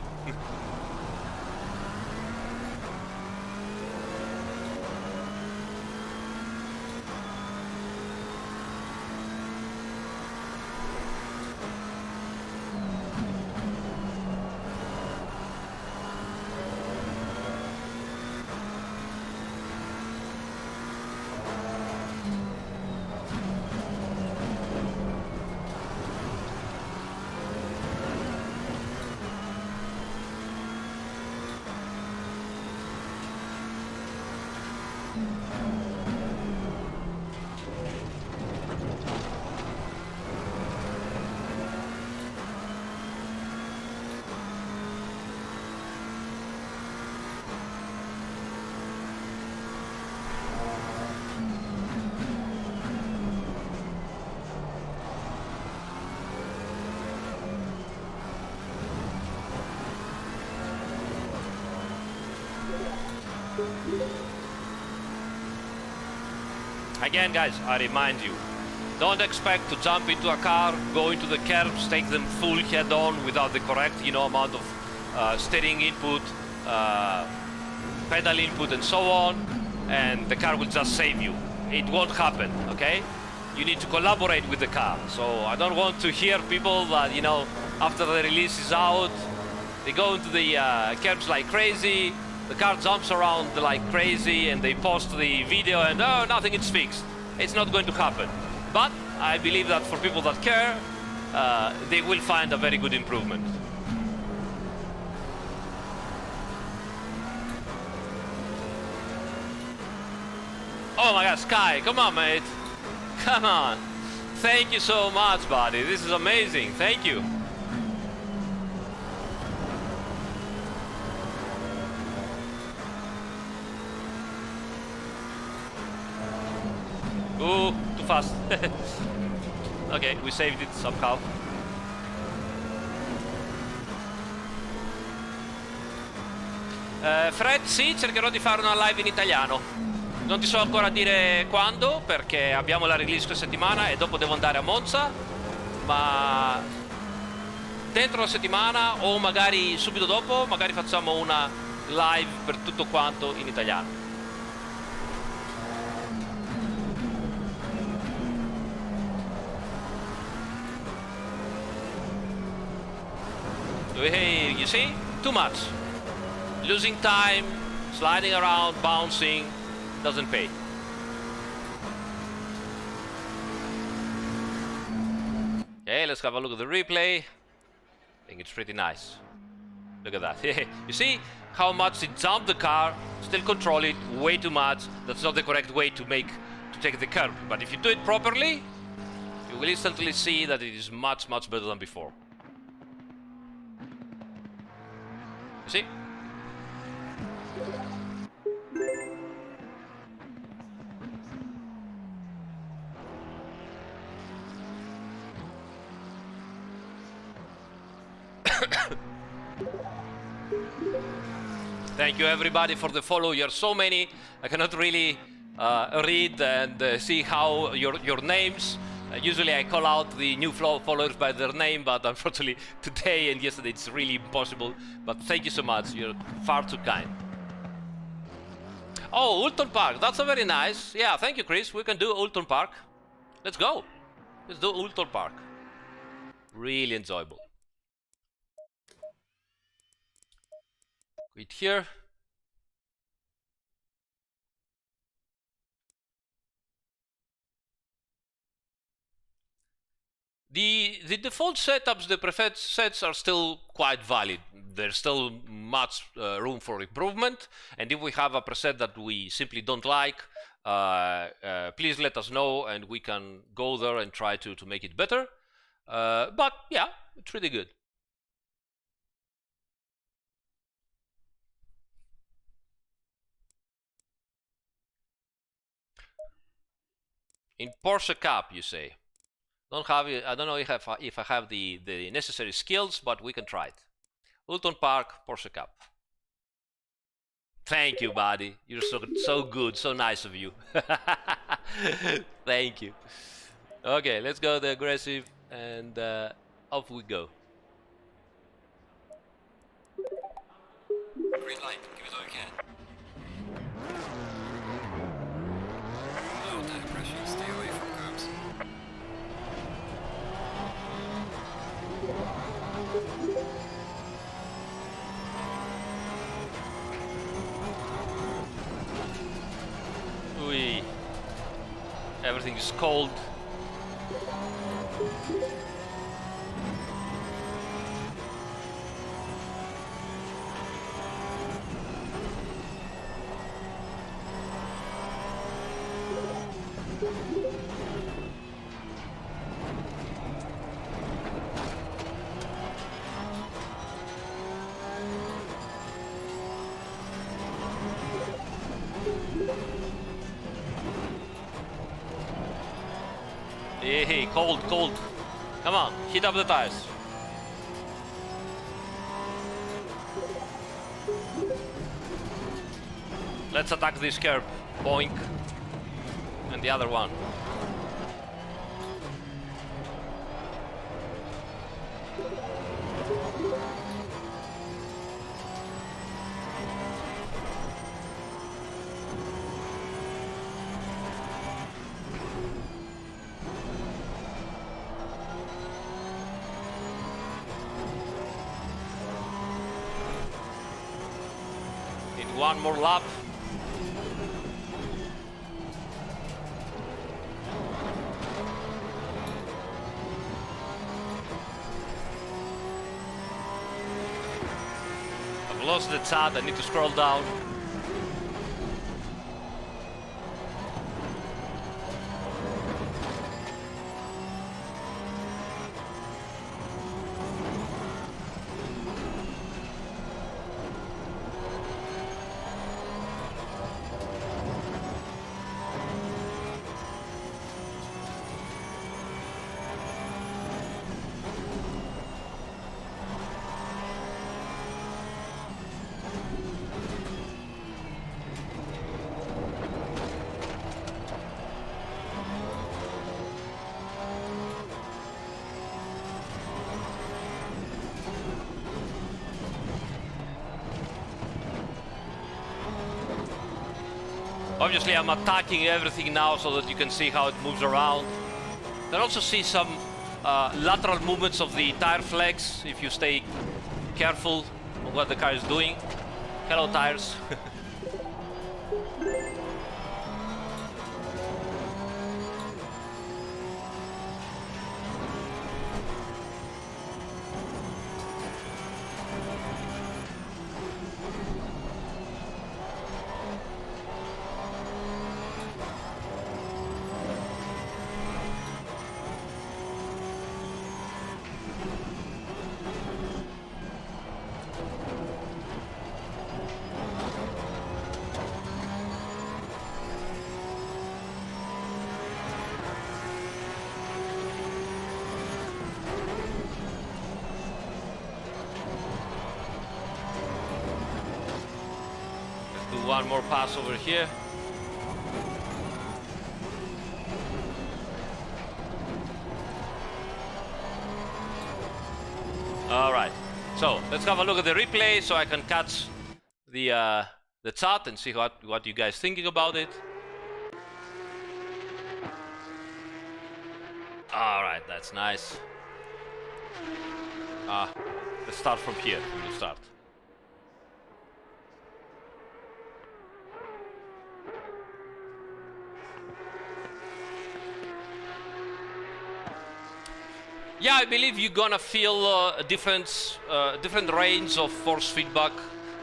Again, guys, I remind you, don't expect to jump into a car, go into the curves, take them full head on without the correct, you know, amount of steering input, pedal input, and so on, and the car will just save you. It won't happen, okay? You need to collaborate with the car. So I don't want to hear people that, you know, after the release is out, they go into the curves like crazy, the car jumps around like crazy, and they post the video and, oh, nothing is fixed. It's not going to happen. But I believe that for people that care, they will find a very good improvement. Oh my God, Sky, come on, mate. Come on. Thank you so much, buddy. This is amazing. Thank you. Ooh, too fast. Okay, we saved it somehow. Fred, sì, cercherò di fare una live in italiano. Non ti so ancora dire quando, perché abbiamo la release questa settimana e dopo devo andare a Monza, ma dentro la settimana o magari subito dopo, magari facciamo una live per tutto quanto in italiano. Hey, you see? Too much. Losing time, Sliding around, bouncing, doesn't pay. Okay, let's have a look at the replay. I think it's pretty nice. Look at that. You see how much it jumped the car, still control it way too much. That's not the correct way to take the curb. But if you do it properly, you will instantly see that it is much, much better than before. You see? Thank you everybody for the follow. You're so many. I cannot really read and see how your names. Usually I call out the new followers by their name, but unfortunately today and yesterday it's really impossible. But thank you so much. You're far too kind. Oh, Ulton Park. That's a very nice. Yeah, thank you, Chris. We can do Ulton Park. Let's go. Let's do Ulton Park. Really enjoyable. Quit here. The default setups, the preferred sets are still quite valid. There's still much room for improvement, and if we have a preset that we simply don't like, please let us know and we can go there and try to make it better. But yeah, it's pretty good. In Porsche Cup, you say? Don't have it. I don't know if I have the necessary skills, but we can try it. Ulton Park, Porsche Cup. Thank you, buddy. You're so good, so nice of you. Thank you. Okay, let's go the aggressive, and off we go. Green light, give it all you can. Low tire pressure, stay away from curbs. Ooh, everything is cold. Hey, cold, cold. Come on, heat up the tires. Let's attack this curb. Boink. And the other one. One more lap. I've lost the chat, I need to scroll down. Obviously I'm attacking everything now so that you can see how it moves around. You can also see some lateral movements of the tire flex if you stay careful on what the car is doing. Hello tires. one more pass over here. All right, so let's have a look at the replay so I can catch the chat and see what you guys thinking about it. All right, that's nice. Let's start from here. We'll start. Yeah, I believe you're gonna feel a different range of force feedback.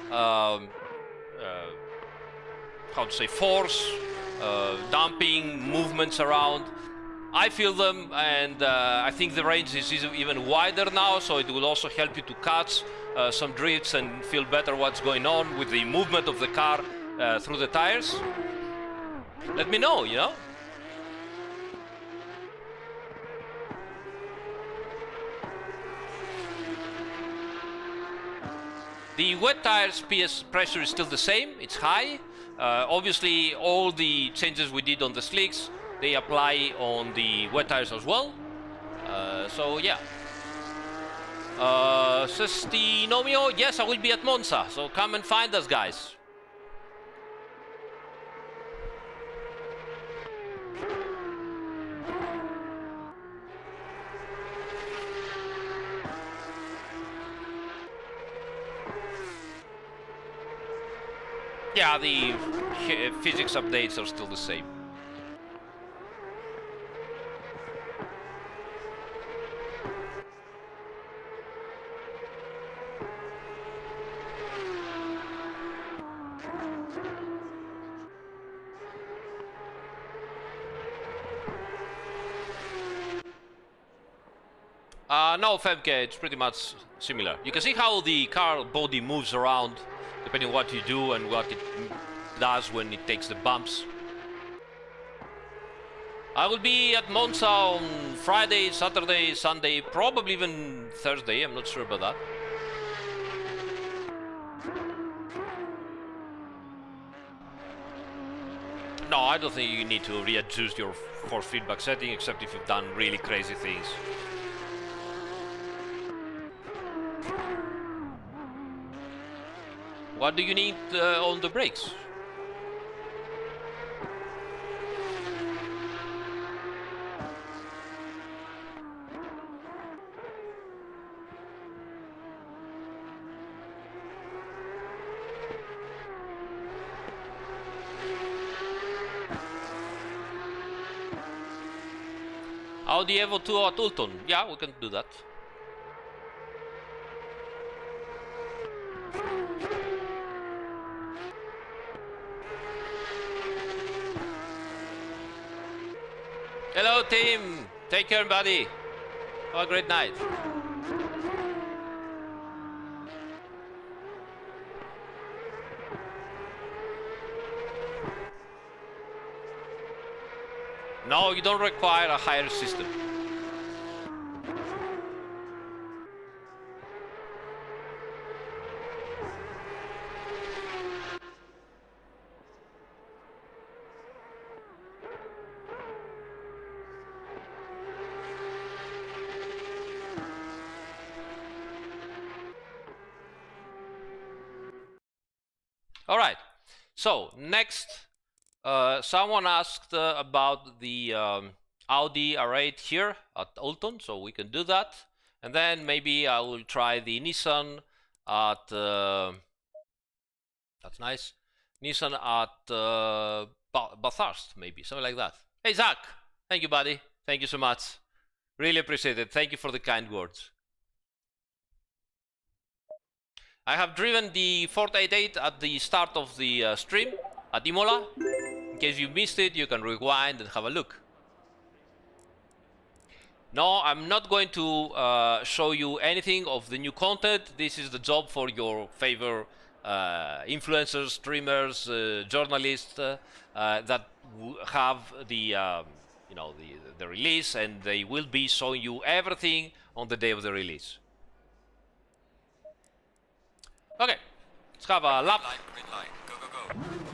How to say, force, damping, movements around. I feel them, and I think the range is even wider now, so it will also help you to catch some drifts and feel better what's going on with the movement of the car through the tires. Let me know, you know? The wet tires PS pressure is still the same, it's high. Obviously all the changes we did on the slicks, they apply on the wet tires as well. So yeah. Sestinomio, yes, I will be at Monza, so come and find us, guys. Yeah, the physics updates are still the same. No, Femke, it's pretty much similar. You can see how the car body moves around depending on what you do and what it does when it takes the bumps. I will be at Monza on Friday, Saturday, Sunday, probably even Thursday. I'm not sure about that. No, I don't think you need to readjust your force feedback setting, except if you've done really crazy things. What do you need on the brakes? Audi Evo 2 at Ulton. Yeah, we can do that. Hello, team. Take care, buddy. Have a great night. No, you don't require a higher system. All right, so next, someone asked about the Audi R8 here at Ulton, so we can do that. And then maybe I will try the Nissan at, that's nice, Nissan at Bathurst, maybe, something like that. Hey, Zach, thank you, buddy. Thank you so much. Really appreciate it. Thank you for the kind words. I have driven the 488 at the start of the stream at Imola. In case you missed it, you can rewind and have a look. No, I'm not going to show you anything of the new content. This is the job for your favorite influencers, streamers, journalists that have the you know, the release, and they will be showing you everything on the day of the release. Okay, let's have a lap. Green light, go, go, go.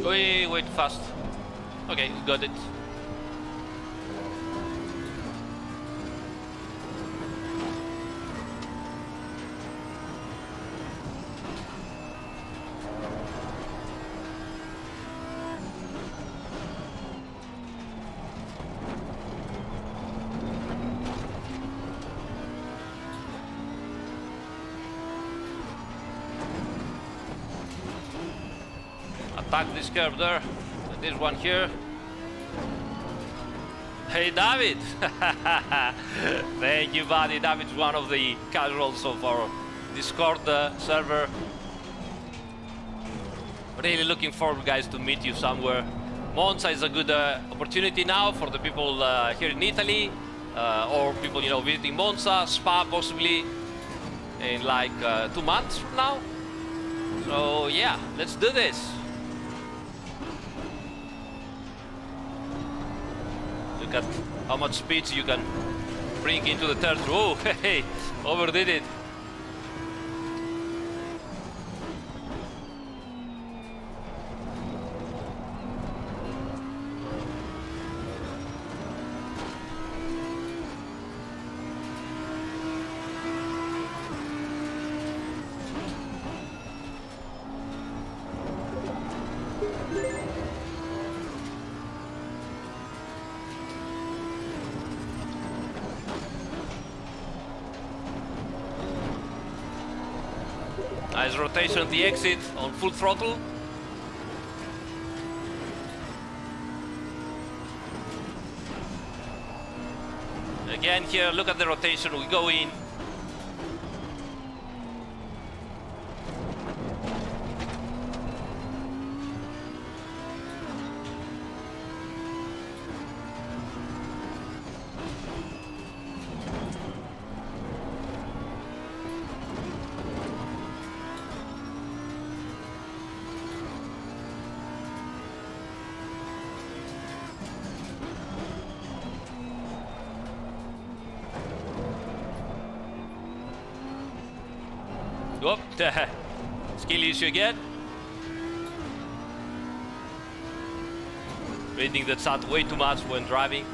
Wait, fast. Okay, got it. Attack this curve there, and this one here. Hey David! Thank you, buddy. David's one of the casuals of our Discord server. Really looking forward, guys, to meet you somewhere. Monza is a good opportunity now for the people here in Italy, or people, you know, visiting Monza, Spa possibly in like 2 months from now. So yeah, let's do this. Look at how much speed you can bring into the turn. Oh, hey, overdid it. Nice rotation at the exit on full throttle. Again here, look at the rotation, we go in. Whoop, skill issue again. Reading the chat way too much when driving.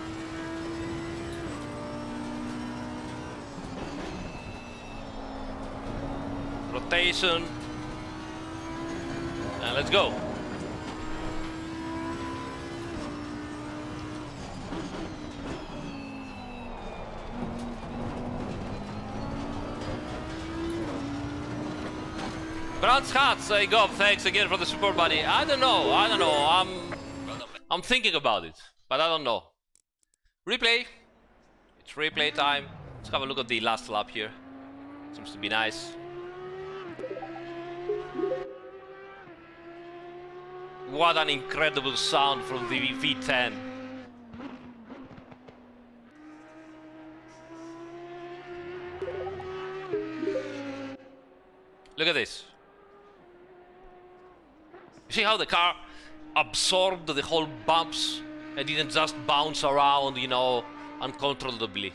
Rotation. And let's go. Brand's hat, say Gob, thanks again for the support, buddy. I don't know. I'm thinking about it, but I don't know. Replay. It's replay time. Let's have a look at the last lap here. Seems to be nice. What an incredible sound from the V10. Look at this. You see how the car absorbed the whole bumps and didn't just bounce around, you know, uncontrollably.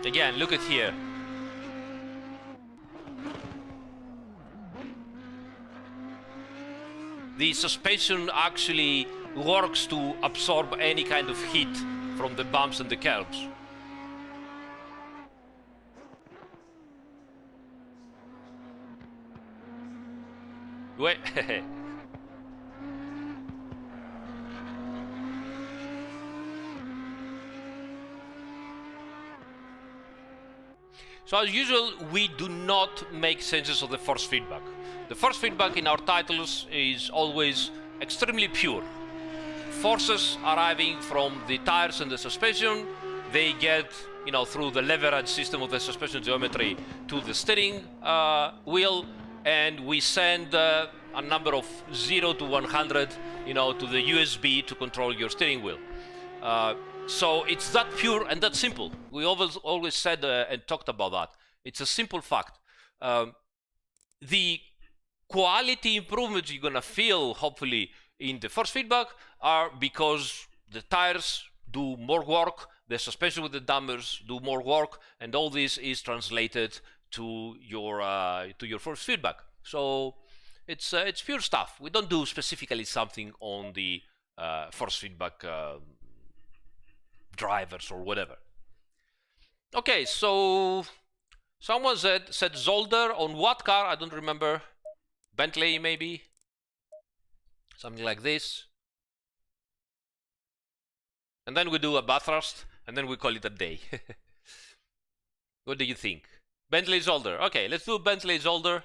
Again, look at here. The suspension actually works to absorb any kind of heat from the bumps and the curbs. Wait. So as usual, we do not make senses of the force feedback. The force feedback in our titles is always extremely pure. Forces arriving from the tires and the suspension, they get, you know, through the leverage system of the suspension geometry to the steering wheel, and we send a number of 0 to 100, you know, to the USB to control your steering wheel. So it's that pure and that simple. We always said and talked about that. It's a simple fact. The quality improvements you're gonna feel, hopefully, in the force feedback are because the tires do more work, the suspension with the dampers do more work, and all this is translated to your force feedback. So it's pure stuff. We don't do specifically something on the force feedback drivers or whatever. Okay, so someone said Zolder on what car? I don't remember. Bentley maybe? Something like this. And then we do a Bathurst, and then we call it a day. What do you think? Bentley Zolder. Okay, let's do Bentley Zolder,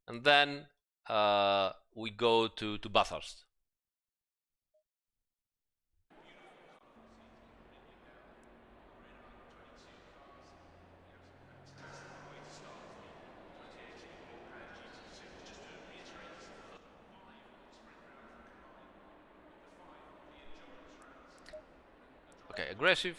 and then we go to Bathurst. Okay, aggressive.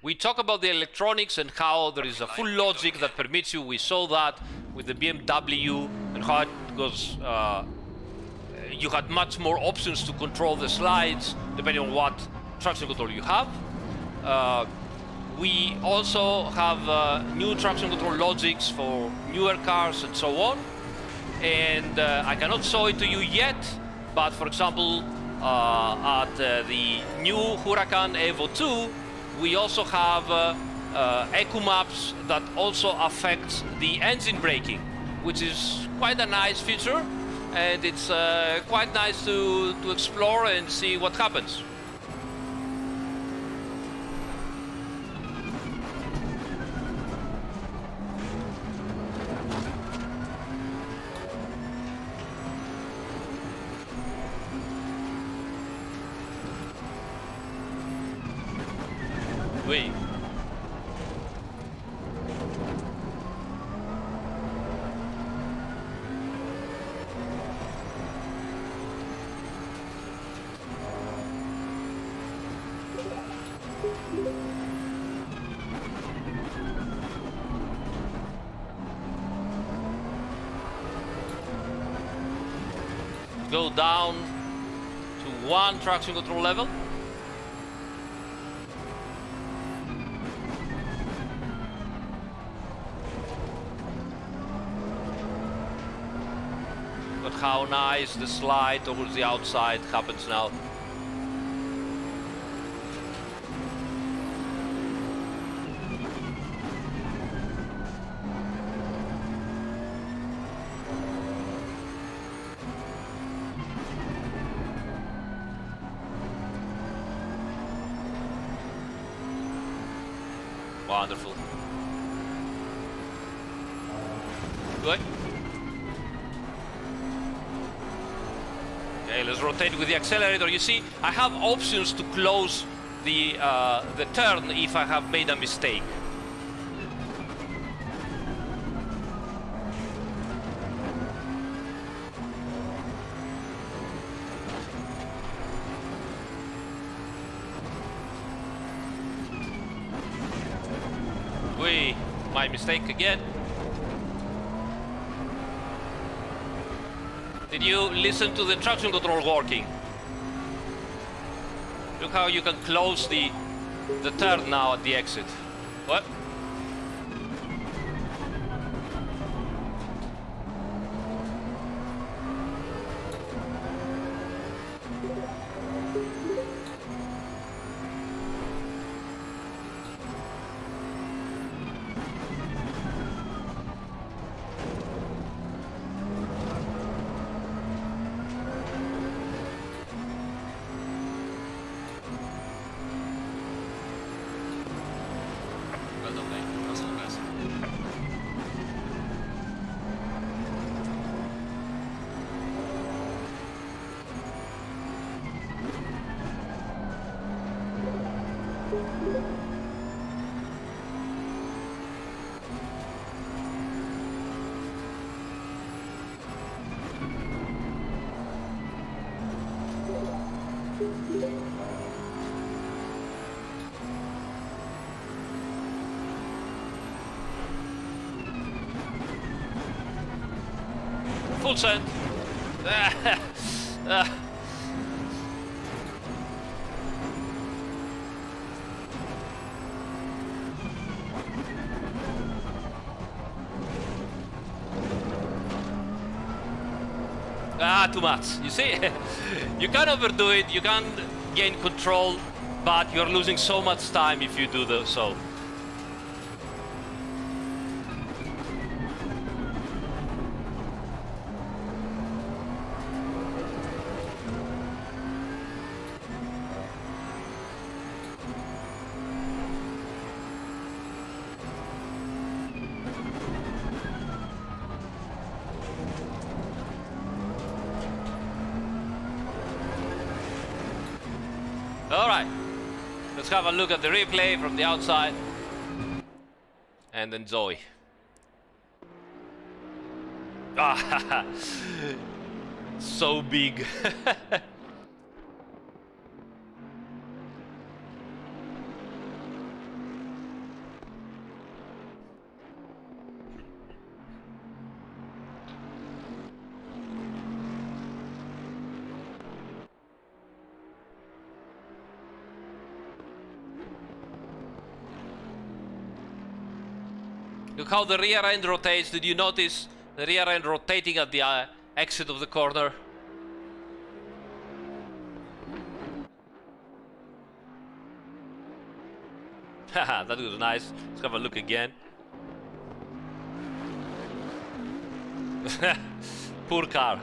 We talk about the electronics and how there is a full logic that permits you. We saw that with the BMW and how it goes. You had much more options to control the slides depending on what traction control you have. We also have new traction control logics for newer cars and so on. And I cannot show it to you yet, but for example, at the new Huracan Evo 2, we also have eco maps that also affect the engine braking, which is quite a nice feature, and it's quite nice to explore and see what happens. Wait. Go down to 1 traction control level. But how nice the slide towards the outside happens now. Wonderful. Good. Okay, let's rotate with the accelerator. You see, I have options to close the turn if I have made a mistake. My mistake again. Did you listen to the traction control working? Look how you can close the turn now at the exit. What? full send. Too much. You see, you can't overdo it, you can't gain control, but you're losing so much time if you do so. Alright, let's have a look at the replay from the outside and enjoy. Ah, so big. Look how the rear end rotates. Did you notice the rear end rotating at the exit of the corner? Haha, that was nice. Let's have a look again. Poor car.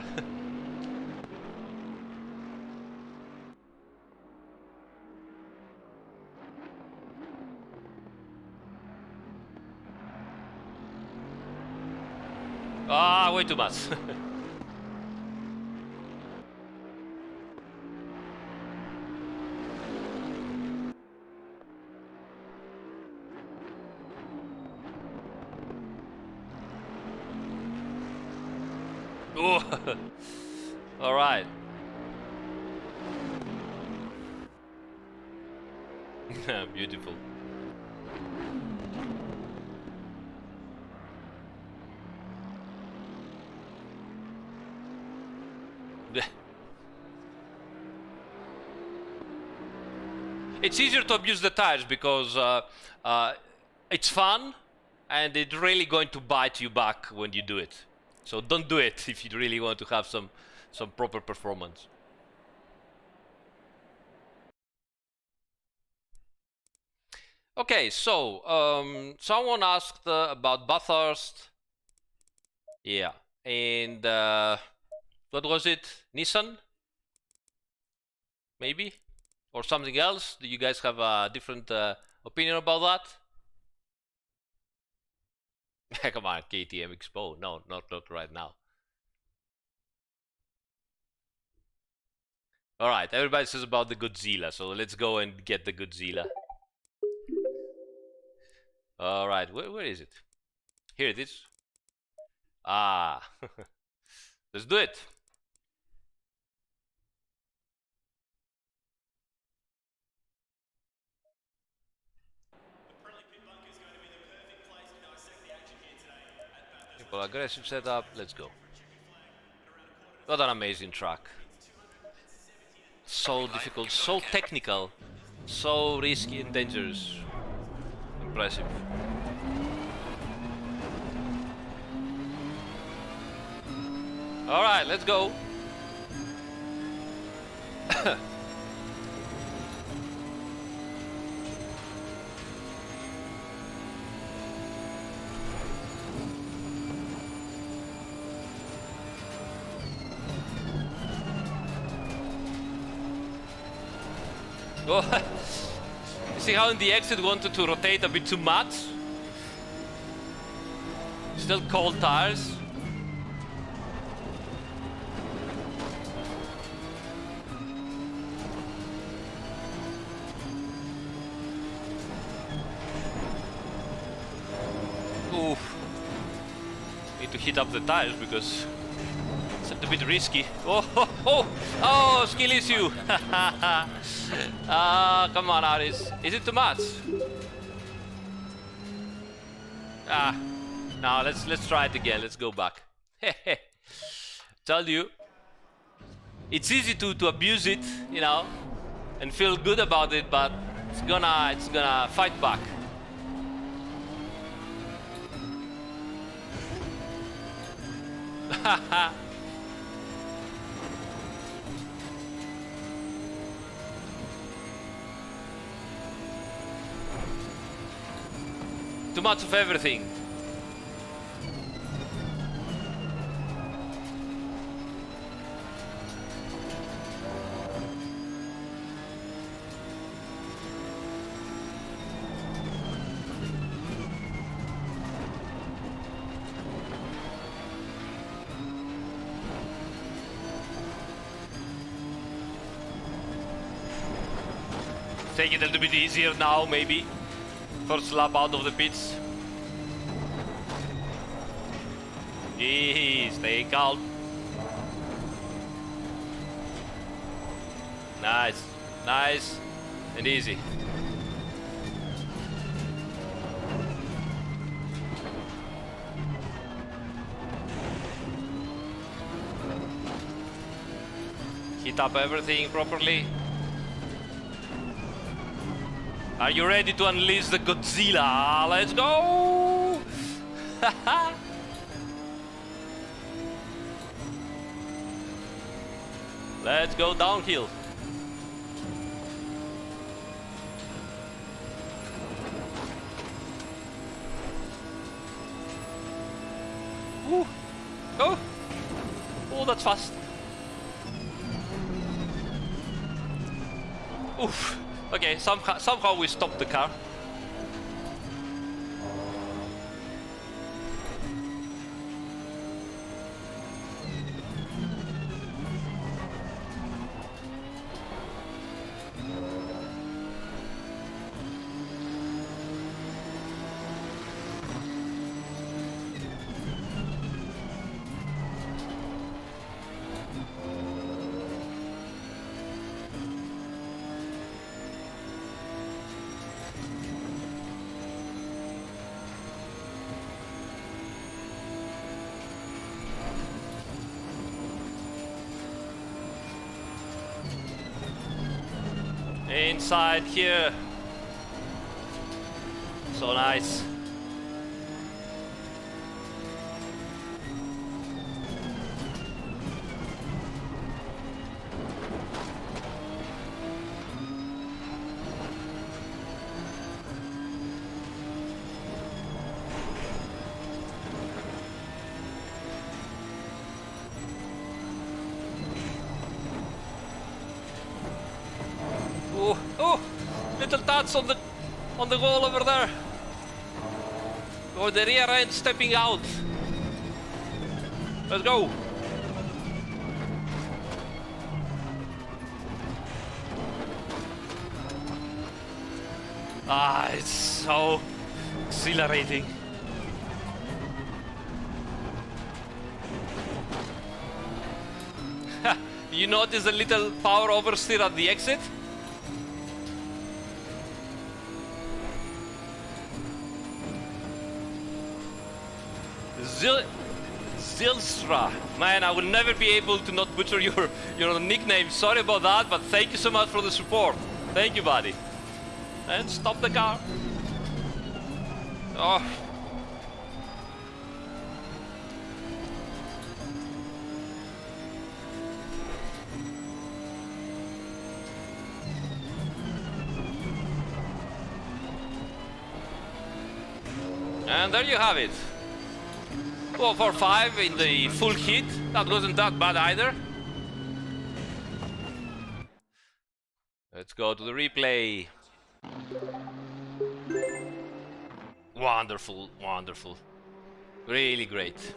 Ah, way too much. Oh, all right. Beautiful. It's easier to abuse the tires because it's fun and it's really going to bite you back when you do it. So don't do it if you really want to have some proper performance. Okay, so someone asked about Bathurst. Yeah, and what was it? Nissan? Maybe? Or something else? Do you guys have a different opinion about that? Come on, KTM Expo. No, not right now. Alright, everybody says about the Godzilla, so let's go and get the Godzilla. Alright, where is it? Here it is. Ah, let's do it. Simple aggressive setup, let's go. What an amazing track. So difficult, so technical, so risky and dangerous. Impressive. Alright, let's go. Oh, you see how in the exit wanted to rotate a bit too much? Still cold tires. Oof. Need to heat up the tires because it's a bit risky. Oh, skill issue. Ah, come on, Aris. Is it too much? Ah, no. Let's try it again. Let's go back. Tell you. It's easy to abuse it, you know, and feel good about it, but it's gonna fight back. Too much of everything. Take it a little bit easier now, maybe. First lap out of the pits. Stay calm. Nice, nice and easy. Heat up everything properly. Are you ready to unleash the Godzilla? Let's go! Let's go downhill. Ooh. Oh! Oh, that's fast. Oof. Okay, somehow we stopped the car. Inside here. So nice. Oh, little touch on the wall over there. Or the rear end stepping out. Let's go. Ah, it's so exhilarating. You notice a little power oversteer at the exit? Zilstra. Man, I will never be able to not butcher your nickname. Sorry about that, but thank you so much for the support. Thank you, buddy. And stop the car. Oh. And there you have it. 445 in the full heat. That wasn't that bad either. Let's go to the replay. Wonderful, wonderful. Really great.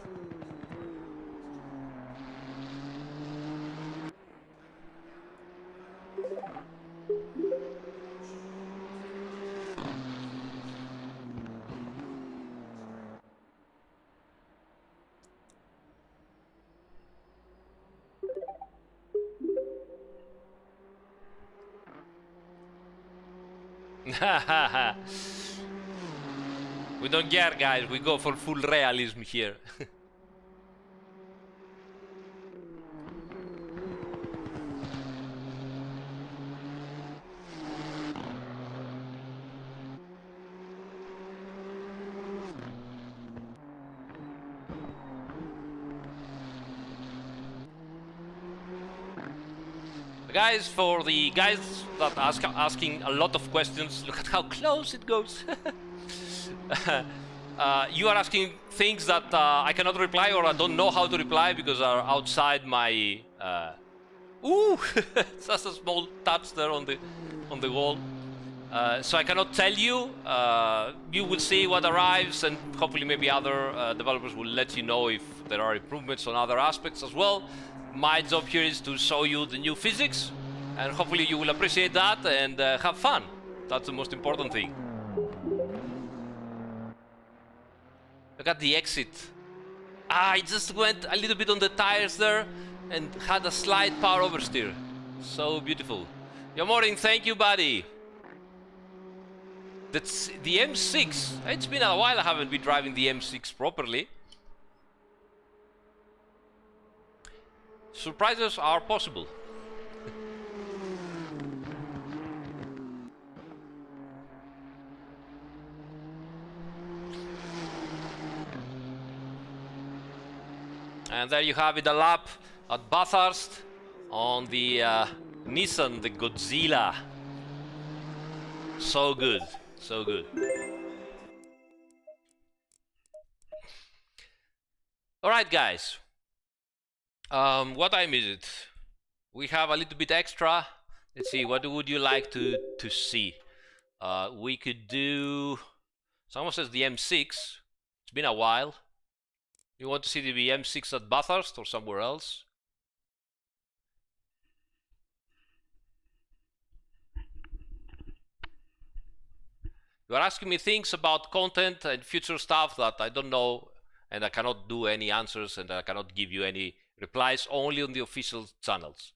We don't care, guys. We go for full realism here. Guys, for the guys that asking a lot of questions, look at how close it goes. You are asking things that I cannot reply or I don't know how to reply because are outside my... Ooh! Just a small touch there on the wall. So I cannot tell you. You will see what arrives, and hopefully maybe other developers will let you know if there are improvements on other aspects as well. My job here is to show you the new physics, and hopefully you will appreciate that and have fun. That's the most important thing. Look at the exit. I just went a little bit on the tires there and had a slight power oversteer. So beautiful. Good morning, thank you, buddy. That's the M6. It's been a while I haven't been driving the M6 properly. Surprises are possible. And there you have it, a lap at Bathurst on the Nissan, the Godzilla. So good, so good. Alright guys, what time is it? We have a little bit extra. Let's see, what would you like to see? We could do... Someone says the M6. It's been a while. You want to see the M6 at Bathurst or somewhere else? You are asking me things about content and future stuff that I don't know, and I cannot do any answers, and I cannot give you any replies, only on the official channels.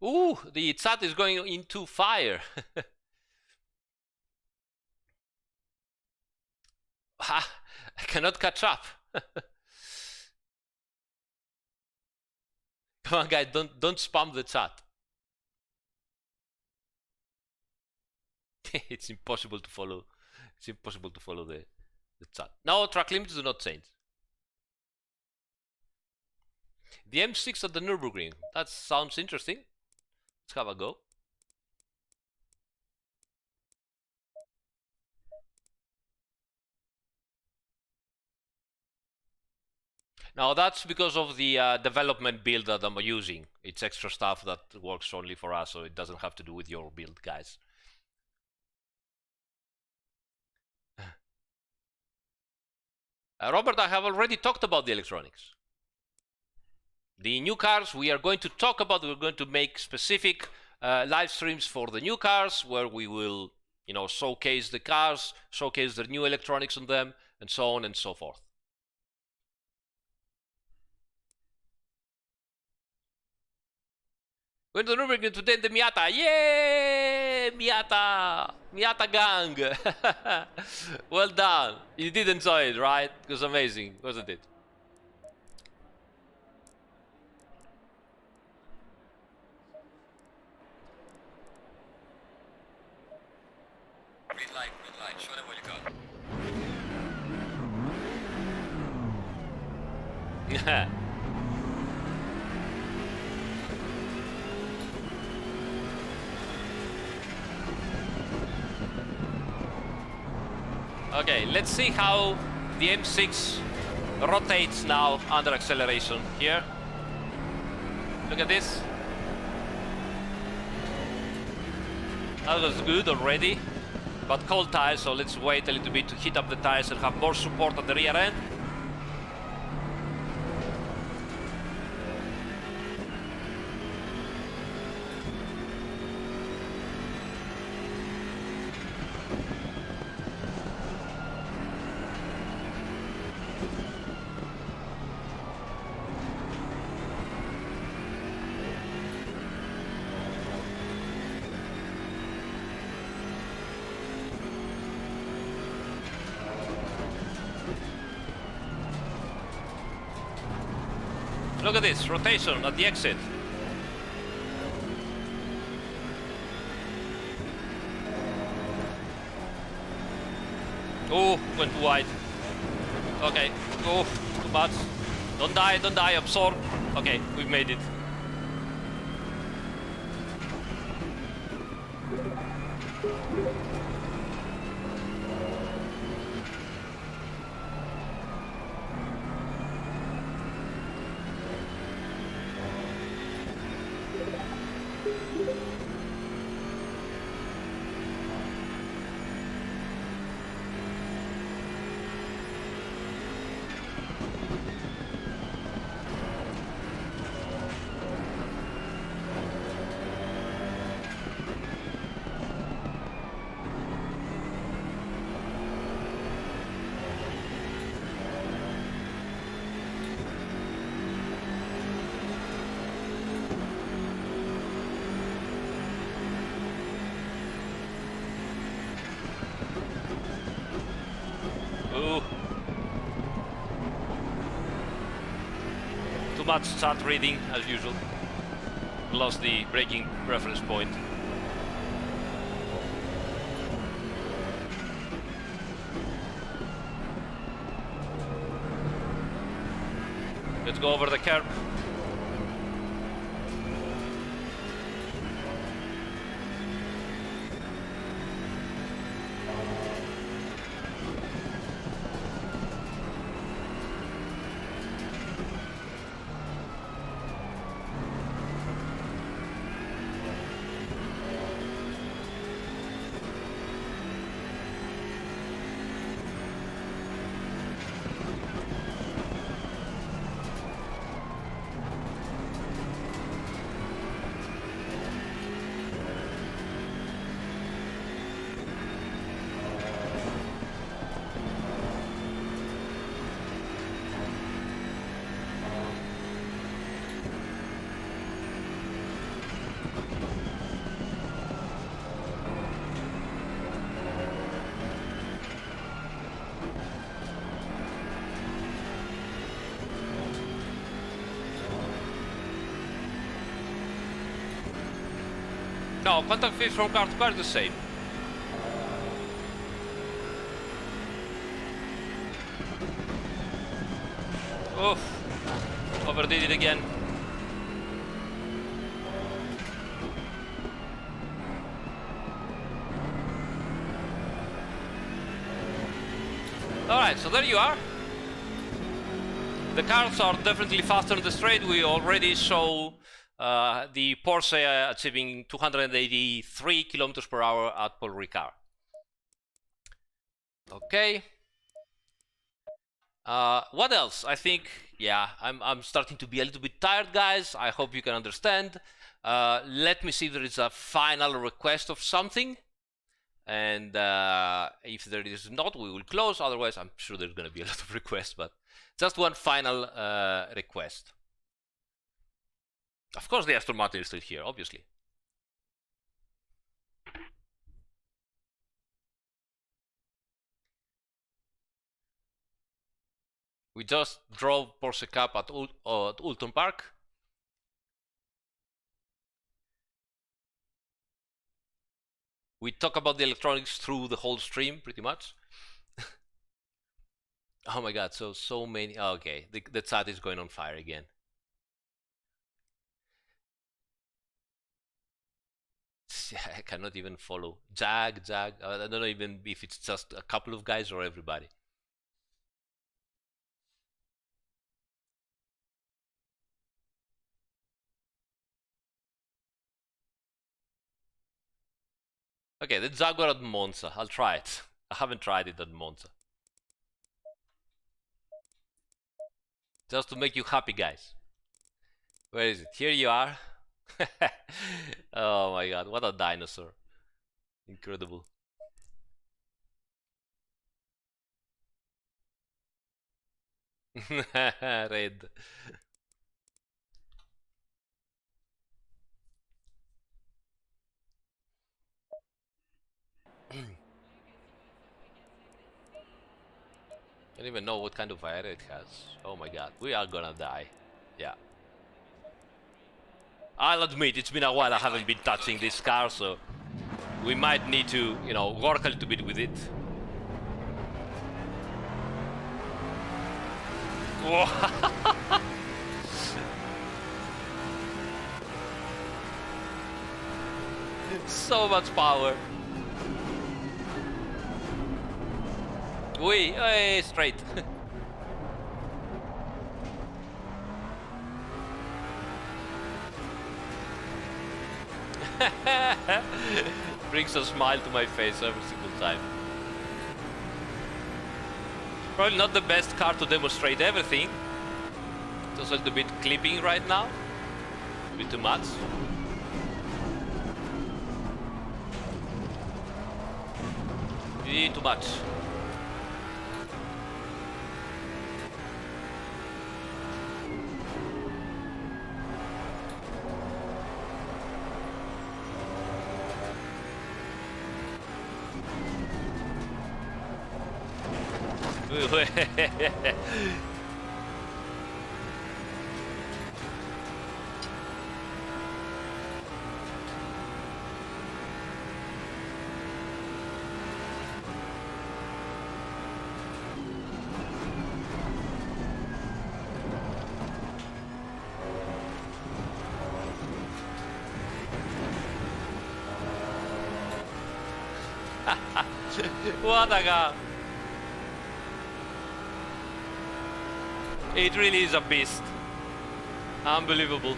Ooh, the chat is going into fire. I cannot catch up. Come on, guys, don't spam the chat. It's impossible to follow. It's impossible to follow the chat. No, track limits do not change. The M6 at the Nürburgring. That sounds interesting. Let's have a go. Now that's because of the development build that I'm using. It's extra stuff that works only for us, so it doesn't have to do with your build, guys. Robert, I have already talked about the electronics. The new cars we are going to talk about, we're going to make specific live streams for the new cars where we will, you know, showcase the cars, showcase the new electronics on them, and so on and so forth. Going to Nürburgring today in the Miata. Yay! Miata! Miata gang! Well done. You did enjoy it, right? It was amazing, wasn't it? Green light, show them what you got. Okay, let's see how the M6 rotates now under acceleration here. Look at this. That was good already, but cold tires, so let's wait a little bit to heat up the tires and have more support at the rear end. Look at this, rotation at the exit. Oh, went too wide. Okay, oh, too much. Don't die, absorb. Okay, we've made it. Ooh. Too much chart reading as usual. Lost the braking reference point. Let's go over the curb. No, contact phase from car to car is the same. Oof. Overdid it again. Alright, so there you are. The cars are definitely faster on the straight. We already saw the Porsche achieving 283 kilometers per hour at Paul Ricard. Okay. What else? I think, yeah, I'm starting to be a little bit tired, guys. I hope you can understand. Let me see if there is a final request of something. And if there is not, we will close. Otherwise, I'm sure there's going to be a lot of requests, but just one final request. Of course, the Aston Martin is still here, obviously. We just drove Porsche Cup at Oulton Park. We talk about the electronics through the whole stream, pretty much. Oh my god, so many. Oh, okay, the chat is going on fire again. I cannot even follow. Jag. I don't know even if it's just a couple of guys or everybody. Okay, the Jaguar at Monza. I'll try it. I haven't tried it at Monza. Just to make you happy, guys. Where is it? Here you are. Oh my god, what a dinosaur. Incredible. Red. I don't even know what kind of fire it has. Oh my god, we are gonna die. Yeah. I'll admit, it's been a while I haven't been touching this car, so we might need to, you know, work a little bit with it. So much power. Hey, straight. Brings a smile to my face every single time. Probably not the best car to demonstrate everything. Just a little bit clipping right now. A bit too much. Too much. What a car! It really is a beast. Unbelievable.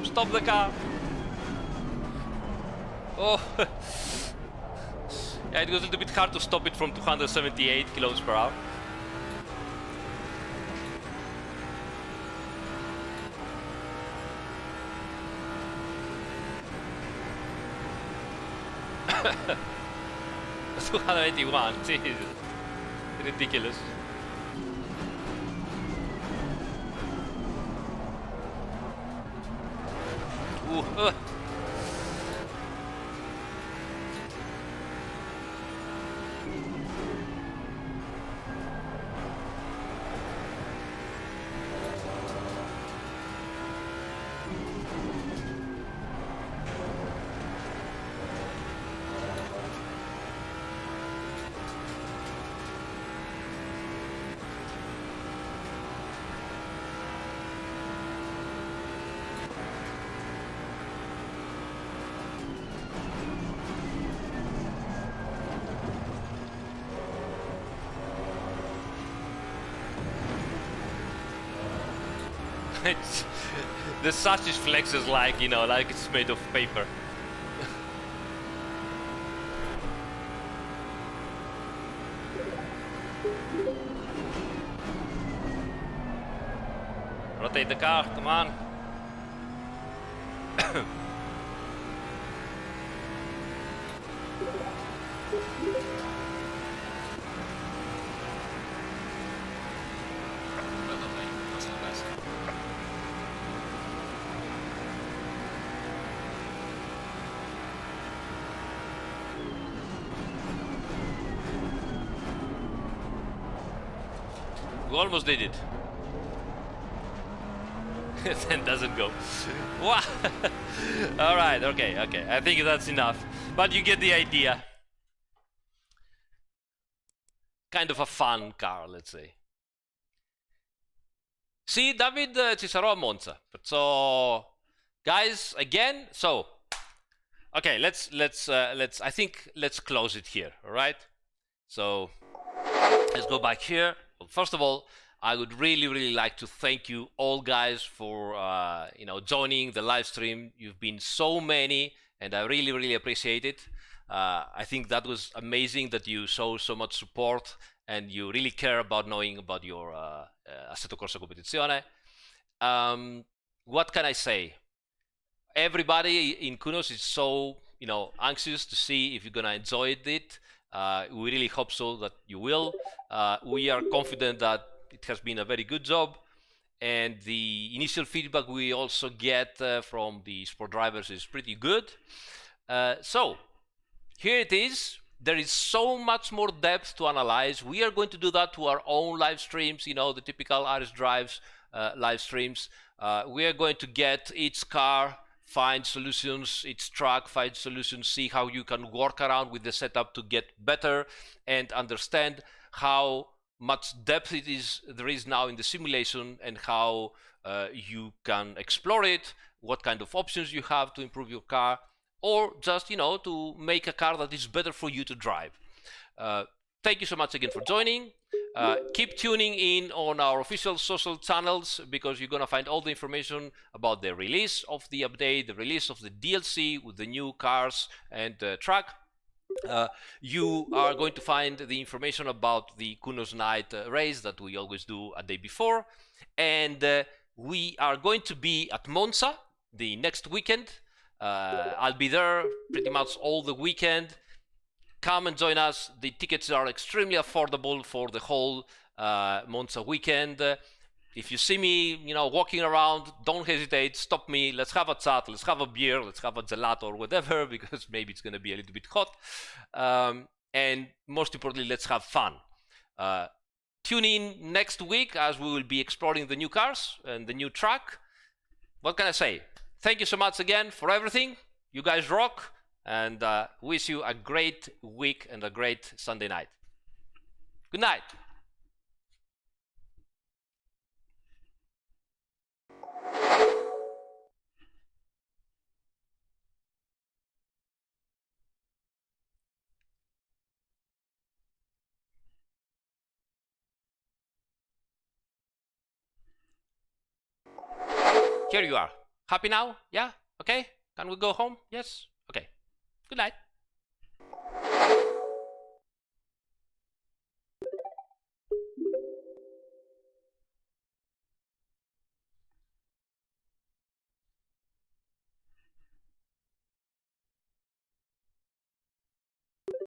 Stop the car. Oh. Yeah, it was a little bit hard to stop it from 278 kilometers per hour. That's 281, Jesus. Ridiculous. Ooh, it's, the sausage flexes like, you know, like it's made of paper. Rotate the car, come on. We almost did it. Then doesn't go. Wow. All right. Okay. I think that's enough. But you get the idea. Kind of a fun car, let's say. Sì, David, ci sarò a Monza. So, guys, again. So, okay. Let's close it here. All right. So, let's go back here. Well, first of all, I would really like to thank you all, guys, for joining the live stream. You've been so many, and I really appreciate it. I think that was amazing that you show so much support and you really care about knowing about your Assetto Corsa Competizione. What can I say? Everybody in Kunos is so anxious to see if you're gonna enjoy it. We really hope so that you will. We are confident that it has been a very good job, and the initial feedback we also get from the sport drivers is pretty good. So here it is. There is so much more depth to analyze. We are going to do that to our own live streams, the typical Aris.Drives live streams. We are going to get each car, find solutions, each track, find solutions, see how you can work around with the setup to get better and understand how much depth there is now in the simulation, and how you can explore it, what kind of options you have to improve your car, or just to make a car that is better for you to drive. Thank you so much again for joining. Keep tuning in on our official social channels, because you're gonna find all the information about the release of the update, the release of the DLC with the new cars and track. You are going to find the information about the Kunos Night race that we always do a day before. And we are going to be at Monza the next weekend. I'll be there pretty much all the weekend. Come and join us. The tickets are extremely affordable for the whole Monza weekend. If you see me, walking around, don't hesitate. Stop me. Let's have a chat. Let's have a beer. Let's have a gelato or whatever, because maybe it's going to be a little bit hot. And most importantly, let's have fun. Tune in next week as we will be exploring the new cars and the new track. What can I say? Thank you so much again for everything. You guys rock, and wish you a great week and a great Sunday night. Good night. Here you are. Happy now? Yeah? Okay? Can we go home? Yes? Okay. Good night.